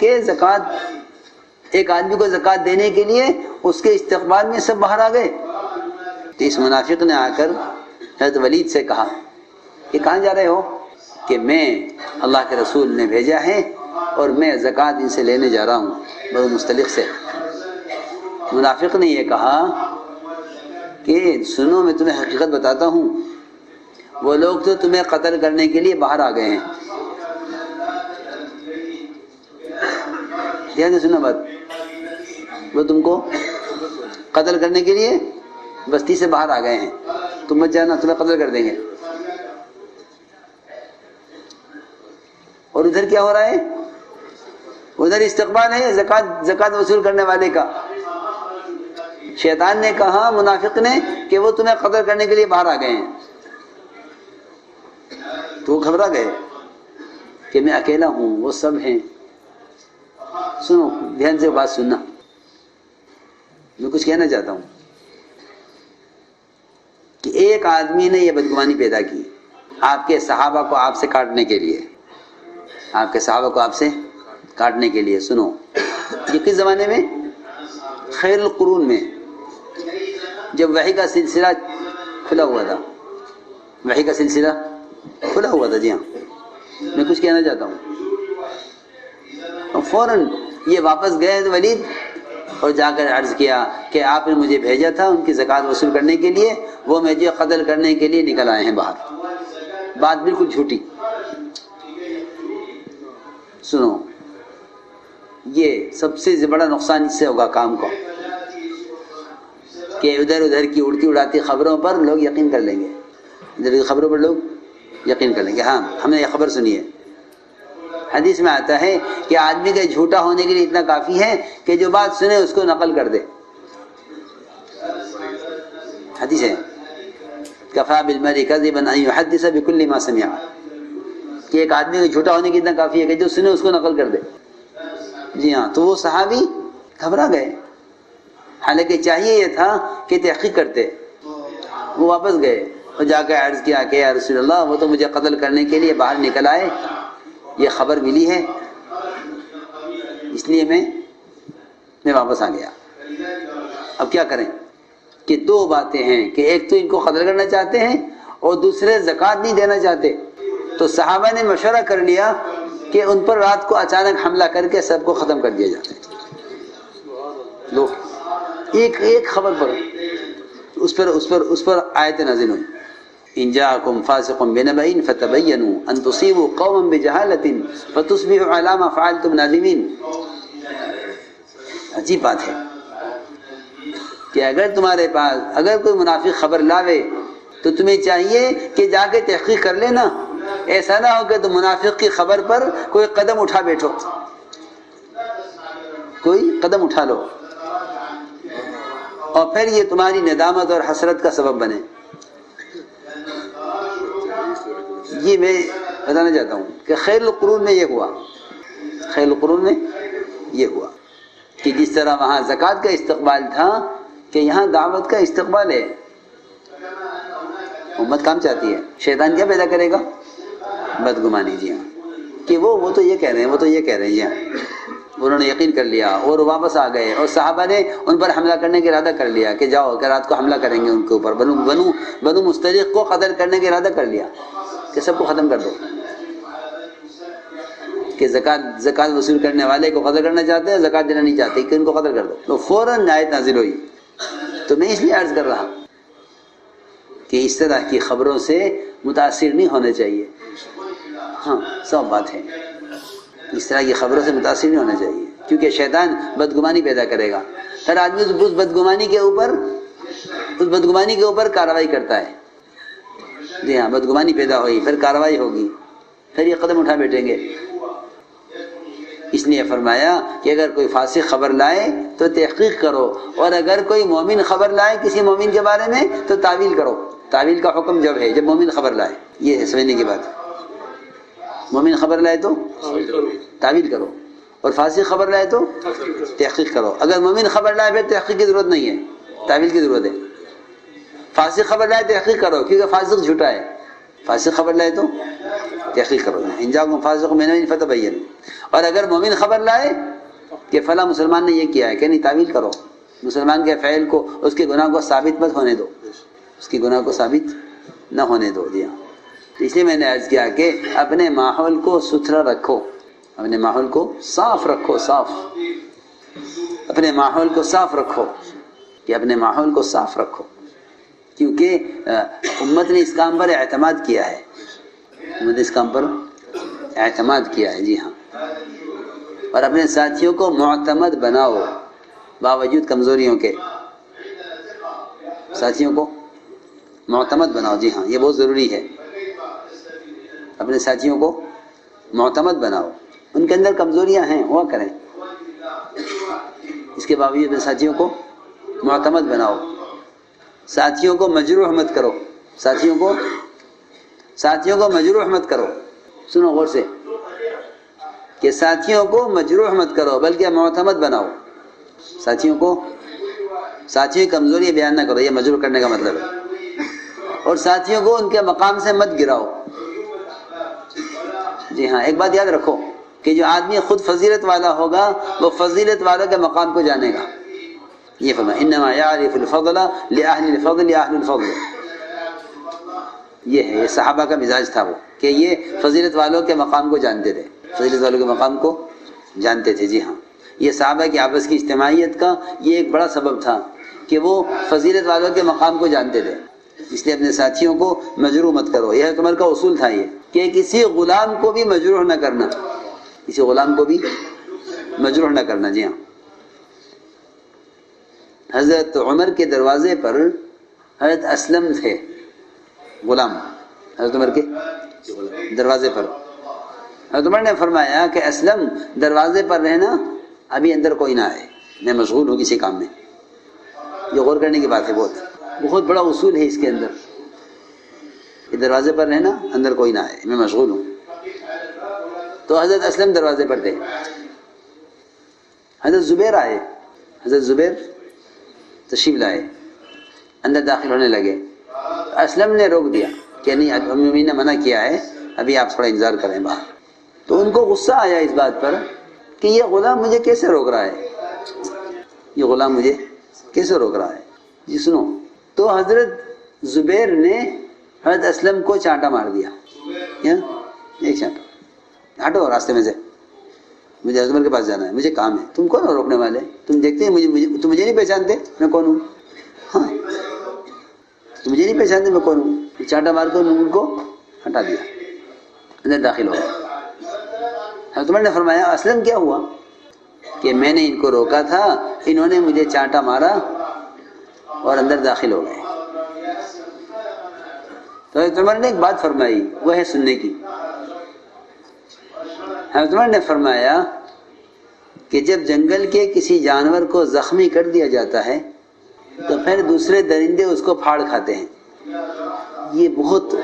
کو زکوٰۃ دینے کے لیے اس کے استقبال میں سب باہر آ گئے. تو اس منافق نے آ کر حضرت ولید سے کہا کہ کہاں جا رہے ہو؟ کہ میں اللہ کے رسول نے بھیجا ہے اور میں زکوٰۃ ان سے لینے جا رہا ہوں بنو مستلق سے۔ منافق نے یہ کہا کہ سنو میں تمہیں حقیقت بتاتا ہوں، وہ لوگ تو تمہیں قتل کرنے کے لیے باہر آ گئے ہیں۔ دھیان سے سنو بات، وہ تم کو قتل کرنے کے لیے بستی سے باہر آ گئے ہیں، تم مت جانا، تمہیں قتل کر دیں گے۔ اور ادھر کیا ہو رہا ہے؟ ادھر استقبال ہے زکوٰۃ وصول کرنے والے کا۔ شیطان نے کہا منافق نے کہ وہ تمہیں قتل کرنے کے لیے باہر آ گئے ہیں، تو وہ گھبرا گئے کہ میں اکیلا ہوں، وہ سب ہیں۔ سنو دھیان سے بات سننا، میں کچھ کہنا چاہتا ہوں کہ ایک آدمی نے یہ بدگمانی پیدا کی آپ کے صحابہ کو آپ سے کاٹنے کے لیے، آپ کے صحابہ کو آپ سے کاٹنے کے لیے۔ سنو، یہ کس زمانے میں؟ خیر القرون میں، جب وحی کا سلسلہ کھلا ہوا تھا، وحی کا سلسلہ کھلا ہوا تھا۔ جی ہاں، میں کچھ کہنا چاہتا ہوں۔ اور فوراً یہ واپس گئے ولید اور جا کر عرض کیا کہ آپ نے مجھے بھیجا تھا ان کی زکوٰۃ وصول کرنے کے لیے، وہ مجھے قتل کرنے کے لیے نکل آئے ہیں باہر۔ بات بالکل جھوٹی۔ سنو، یہ سب سے بڑا نقصان اس سے ہوگا کام کو کہ ادھر ادھر کی اڑتی اڑاتی خبروں پر لوگ یقین کر لیں گے، ادھر کی خبروں پر لوگ یقین کر لیں گے۔ ہاں، ہم نے یہ خبر سنی ہے، حدیث میں آتا ہے کہ آدمی کے جھوٹا ہونے کے لیے اتنا کافی ہے کہ جو بات سنے اس کو نقل کر دے۔ حدیث ہے کفا بالمرء کذبا ان يحدث بكل ما سمع، کہ ایک آدمی کے جھوٹا ہونے کی اتنا کافی ہے کہ جو سنے اس کو نقل کر دے۔ جی ہاں، تو وہ صحابی گھبرا گئے، حالانکہ چاہیے یہ تھا کہ تحقیق کرتے۔ وہ واپس گئے اور جا کے عرض کیا کہ یا رسول اللہ، وہ تو مجھے قتل کرنے کے لیے باہر نکل آئے، یہ خبر ملی ہے، اس لیے میں واپس آ گیا۔ اب کیا کریں کہ دو باتیں ہیں کہ ایک تو ان کو قتل کرنا چاہتے ہیں اور دوسرے زکوٰۃ نہیں دینا چاہتے۔ تو صحابہ نے مشورہ کر لیا کہ ان پر رات کو اچانک حملہ کر کے سب کو ختم کر دیا جاتا ہے۔ لو، ایک خبر پر اس پر آیت نازل ہوئی، ان جاءکم فاسق بنبأ فتبینوا ان تصیبوا قوما بجہالۃ فتصبحوا علی ما فعلتم نادمین۔ عجیب بات ہے کہ اگر تمہارے پاس اگر کوئی منافق خبر لاوے تو تمہیں چاہیے کہ جا کے تحقیق کر لینا، ایسا نہ ہو کہ تم منافق کی خبر پر کوئی قدم اٹھا بیٹھو، کوئی قدم اٹھا لو اور پھر یہ تمہاری ندامت اور حسرت کا سبب بنے۔ یہ میں بتانا چاہتا ہوں کہ خیر القرون میں یہ ہوا، خیر القرون میں یہ ہوا کہ جس طرح وہاں زکوٰۃ کا استقبال تھا کہ یہاں دعوت کا استقبال ہے۔ امت کام چاہتی ہے، شیطان کیا پیدا کرے گا؟ بدگمانی۔ جی ہاں، کہ وہ تو یہ کہہ رہے ہیں، وہ تو یہ کہہ رہے ہیں۔ جی ہاں، انہوں نے یقین کر لیا اور واپس آ گئے، اور صحابہ نے ان پر حملہ کرنے کا ارادہ کر لیا کہ جاؤ کہ رات کو حملہ کریں گے ان کے اوپر۔ بنو مستلق کو قتل کرنے کا ارادہ کر لیا کہ سب کو ختم کر دو، کہ زکوٰۃ وصول کرنے والے کو قتل کرنا چاہتے ہیں، زکوٰۃ دینا نہیں چاہتے کہ ان کو قتل کر دو۔ تو فوراً آیت نازل ہوئی۔ تو میں اس لیے عرض کر رہا کہ اس طرح کی خبروں سے متاثر نہیں ہونا چاہیے۔ ہاں، سب بات ہے، اس طرح کی خبروں سے متاثر نہیں ہونا چاہیے، کیونکہ شیطان بدگمانی پیدا کرے گا۔ ہر آدمی اس بدگمانی کے اوپر کارروائی کرتا ہے۔ جی ہاں، بدگمانی پیدا ہوئی، پھر کارروائی ہوگی، پھر یہ قدم اٹھا بیٹھیں گے۔ اس لیے فرمایا کہ اگر کوئی فاسق خبر لائے تو تحقیق کرو، اور اگر کوئی مومن خبر لائے کسی مومن کے بارے میں تو تعویل کرو۔ تعویل کا حکم جب ہے جب مومن خبر لائے، یہ ہے سمجھنے کی بات۔ مومن خبر لائے تو تعویل کرو، اور فاسق خبر لائے تو تحقیق کرو۔ اگر مومن خبر لائے پھر تحقیق کی ضرورت نہیں ہے، تعویل کی ضرورت ہے۔ فاسق خبر لائے تحقیق کرو، کیونکہ فاسق جھوٹا ہے۔ فاسق خبر لائے تو تحقیق کرو، ان جاءکم فاسق بنبأ فتبینوا۔ اور اگر مومن خبر لائے کہ فلاں مسلمان نے یہ کیا ہے، کہ نہیں، تعویل کرو، مسلمان کے فعل کو، اس کے گناہ کو ثابت مت ہونے دو، اس کی گناہ کو ثابت نہ ہونے دو۔ جی ہاں، اس لیے میں نے عرض کیا کہ اپنے ماحول کو ستھرا رکھو، اپنے ماحول کو صاف رکھو، صاف، اپنے ماحول کو صاف رکھو، کہ اپنے ماحول کو صاف رکھو، کیونکہ امت نے اس کام پر اعتماد کیا ہے، امت نے اس کام پر اعتماد کیا ہے، جی ہاں۔ اور اپنے ساتھیوں کو معتمد بناؤ باوجود کمزوریوں کے، ساتھیوں کو معتمد بناؤ، جی ہاں، یہ بہت ضروری ہے۔ اپنے ساتھیوں کو معتمد بناؤ، ان کے اندر کمزوریاں ہیں ہوا کریں، اس کے باوجود اپنے ساتھیوں کو معتمد بناؤ، ساتھیوں کو مجروح مت کرو، ساتھیوں کو مجروح مت کرو، سنو غور سے، کہ ساتھیوں کو مجروح مت کرو بلکہ معتمد بناؤ، ساتھیوں کی کمزوری بیان نہ کرو، یہ مجروح کرنے کا مطلب ہے، اور ساتھیوں کو ان کے مقام سے مت گراؤ۔ جی ہاں، ایک بات یاد رکھو کہ جو آدمی خود فضیلت والا ہوگا وہ فضیلت والوں کے مقام کو جانے گا، یہ فرمایا انما یعرف الفضل لأہل الفضل اہل الفضل، یہ ہے، یہ صحابہ کا مزاج تھا وہ، کہ یہ فضیلت والوں کے مقام کو جانتے تھے، فضیلت والوں کے مقام کو جانتے تھے، جی ہاں۔ یہ صحابہ کی آپس کی اجتماعیت کا یہ ایک بڑا سبب تھا کہ وہ فضیلت والوں کے مقام کو جانتے تھے، اس لیے اپنے ساتھیوں کو مجروح مت کرو، یہ حضرت عمر کا اصول تھا، یہ کہ کسی غلام کو بھی مجروح نہ کرنا، کسی غلام کو بھی مجروح نہ کرنا، جی ہاں۔ حضرت عمر کے دروازے پر حضرت اسلم تھے، غلام، حضرت عمر کے دروازے پر حضرت عمر نے فرمایا کہ اسلم دروازے پر رہنا، ابھی اندر کوئی نہ آئے، میں مشغول ہوں کسی کام میں۔ یہ غور کرنے کی بات ہے، بہت بڑا اصول ہے اس کے اندر، کہ دروازے پر رہنا، اندر کوئی نہ آئے، میں مشغول ہوں۔ تو حضرت اسلم دروازے پر تھے، حضرت زبیر آئے، حضرت زبیر تشریف لائے، اندر داخل ہونے لگے، اسلم نے روک دیا کہ نہیں، امی نے منع کیا ہے، ابھی آپ تھوڑا انتظار کریں باہر۔ تو ان کو غصہ آیا اس بات پر کہ یہ غلام مجھے کیسے روک رہا ہے، یہ غلام مجھے کیسے روک رہا ہے، جی سنو۔ تو حضرت زبیر نے حضرت اسلم کو چانٹا مار دیا، ایک چانٹا، ہٹو راستے میں سے، مجھے حضرت عمر کے پاس جانا ہے، مجھے کام ہے، تم کون ہو روکنے والے، تم دیکھتے ہیں تم مجھے نہیں پہچانتے میں کون ہوں، ہاں تم مجھے نہیں پہچانتے میں کون ہوں۔ چانٹا مار کر ان کو ہٹا دیا، اندر داخل ہو گئے۔ حضرت عمر نے فرمایا اسلم کیا ہوا، کہ میں نے ان کو روکا تھا، انہوں نے مجھے چانٹا مارا اور اندر داخل ہو گئے۔ تو حضرت عمر نے ایک بات فرمائی، وہ ہے سننے کی۔ حضرت عمر نے فرمایا کہ جب جنگل کے کسی جانور کو زخمی کر دیا جاتا ہے تو پھر دوسرے درندے اس کو پھاڑ کھاتے ہیں، یہ بہت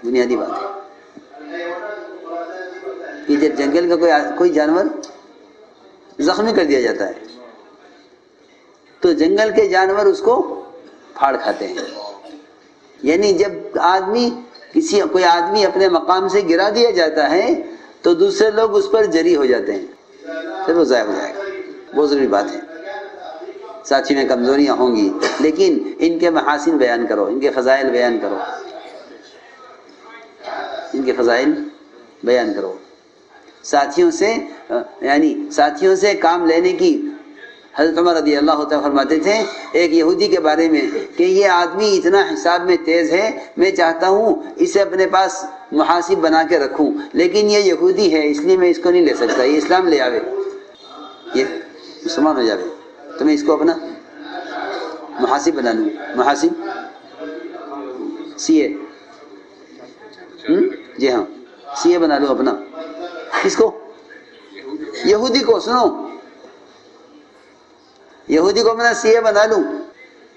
بنیادی بات ہے کہ جب جنگل کا کوئی جانور زخمی کر دیا جاتا ہے تو جنگل کے جانور اس کو پھاڑ کھاتے ہیں، یعنی جب کوئی آدمی اپنے مقام سے گرا دیا جاتا ہے تو دوسرے لوگ اس پر جری ہو جاتے ہیں، پھر وہ ضائع ہو جائے گا، بہت ضروری بات ہے۔ ساتھی میں کمزوریاں ہوں گی لیکن ان کے محاسن بیان کرو، ان کے فضائل بیان کرو، ان کے فضائل بیان کرو، ساتھیوں سے کام لینے کی۔ حضرت عمر رضی اللہ تعالیٰ فرماتے تھے ایک یہودی کے بارے میں کہ یہ آدمی اتنا حساب میں تیز ہے، میں چاہتا ہوں اسے اپنے پاس محاسب بنا کے رکھوں، لیکن یہ یہودی ہے اس لیے میں اس کو نہیں لے سکتا، یہ اسلام لے آوے، یہ مسلمان ہو جاوے تو میں اس کو اپنا محاسب بنا لوں، محاسب سی اے، جی ہاں سی اے بنا لوں اپنا، کس کو؟ یہودی کو، سنو، یہودی کو اپنا سی اے بنا لوں،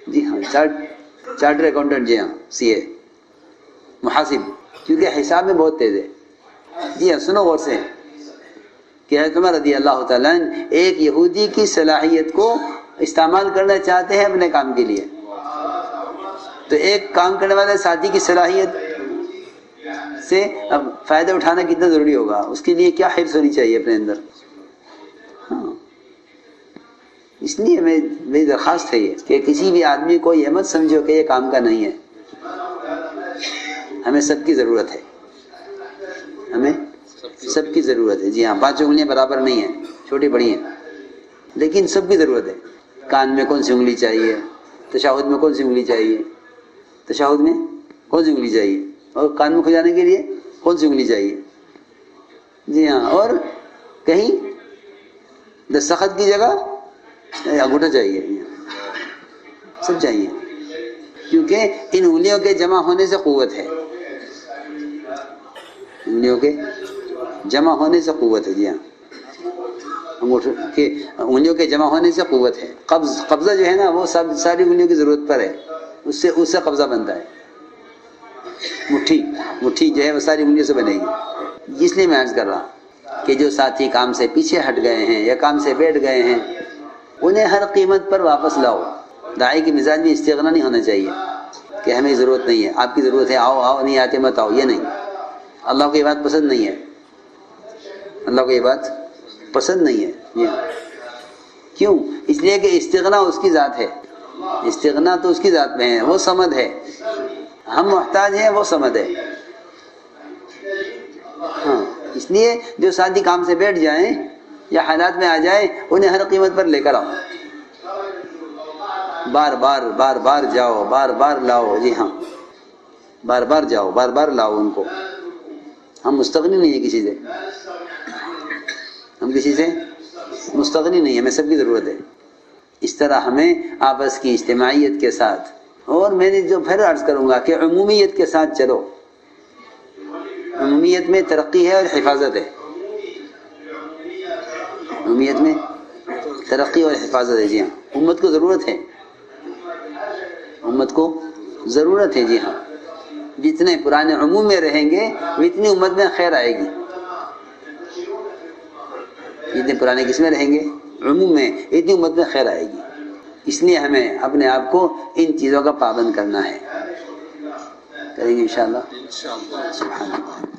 جی ہاں چارٹر اکاؤنٹنٹ، جی ہاں سی اے، محاسب، کیونکہ حساب میں بہت تیز ہے۔ جی ہاں سنو غور سے کہ حضرت عمر رضی اللہ تعالیٰ ایک یہودی کی صلاحیت کو استعمال کرنا چاہتے ہیں اپنے کام کے لیے، تو ایک کام کرنے والے ساتھی کی صلاحیت سے اب فائدہ اٹھانا کتنا ضروری ہوگا، اس کے لیے کیا حرص ہونی چاہیے اپنے اندر۔ ہاں اس لیے میری درخواست ہے یہ کہ کسی بھی آدمی کو یہ مت سمجھو کہ یہ کام کا نہیں ہے، ہمیں سب کی ضرورت ہے، ہمیں سب کی ضرورت ہے. جی ہاں، 5 انگلیاں برابر نہیں ہیں، چھوٹی بڑی ہیں، لیکن سب کی ضرورت ہے. کان میں کون سی انگلی چاہیے، تشہد میں کون سی انگلی چاہیے، تشہد میں کون سی انگلی چاہیے، اور کان میں کھجانے کے لیے کون سی انگلی چاہیے. جی ہاں، اور کہیں دستخط کی جگہ انگوٹھا چاہیے، سب چاہیے، کیونکہ ان انگلیوں کے جمع ہونے سے قوت ہے، انگلیوں کے جمع ہونے سے قوت ہے. جی ہاں، انگوٹھے کے انگلیوں کے جمع ہونے سے قوت ہے. قبضہ جو ہے نا وہ ساری انگلیوں کی ضرورت پر ہے، اس سے قبضہ بنتا ہے. مٹھی جو ہے وہ ساری انگلیوں سے بنے گی. اس لیے میں عرض کر رہا کہ جو ساتھی کام سے پیچھے ہٹ گئے ہیں یا کام سے بیٹھ گئے ہیں انہیں ہر قیمت پر واپس لاؤ. داعی کے مزاج میں استغنا نہیں ہونا چاہیے کہ ہمیں ضرورت نہیں ہے، آپ کی ضرورت ہے، آؤ آؤ، نہیں آتے مت آؤ. یہ نہیں، اللہ کو یہ بات پسند نہیں ہے، اللہ کو یہ بات پسند نہیں ہے. کیوں؟ اس لیے کہ استغنا اس کی ذات ہے، استغنا تو اس کی ذات میں ہے، وہ صمد ہے. ہم محتاج ہیں، وہ صمد ہے. ہاں، اس لیے جو ساتھی کام سے بیٹھ جائیں یا حالات میں آ جائیں انہیں ہر قیمت پر لے کر آؤ، بار بار جاؤ، بار بار لاؤ. جی ہاں، بار بار جاؤ، بار بار لاؤ ان کو. ہم مستغنی نہیں ہیں کسی سے، ہم کسی سے مستغنی نہیں ہے، ہمیں سب کی ضرورت ہے. اس طرح ہمیں آپس کی اجتماعیت کے ساتھ، اور میں نے جو پھر عرض کروں گا کہ عمومیت کے ساتھ چلو. عمومیت میں ترقی ہے اور حفاظت ہے، عمومیت میں ترقی اور حفاظت ہے. جی ہاں، امت کو ضرورت ہے، امت کو ضرورت ہے. جی ہاں، جتنے پرانے عموم میں رہیں گے اتنی امت میں خیر آئے گی. جتنے پرانے کس میں رہیں گے، عموم میں، اتنی امت میں خیر آئے گی. اس لیے ہمیں اپنے آپ کو ان چیزوں کا پابند کرنا ہے. کریں گے انشاءاللہ. سبحان اللہ.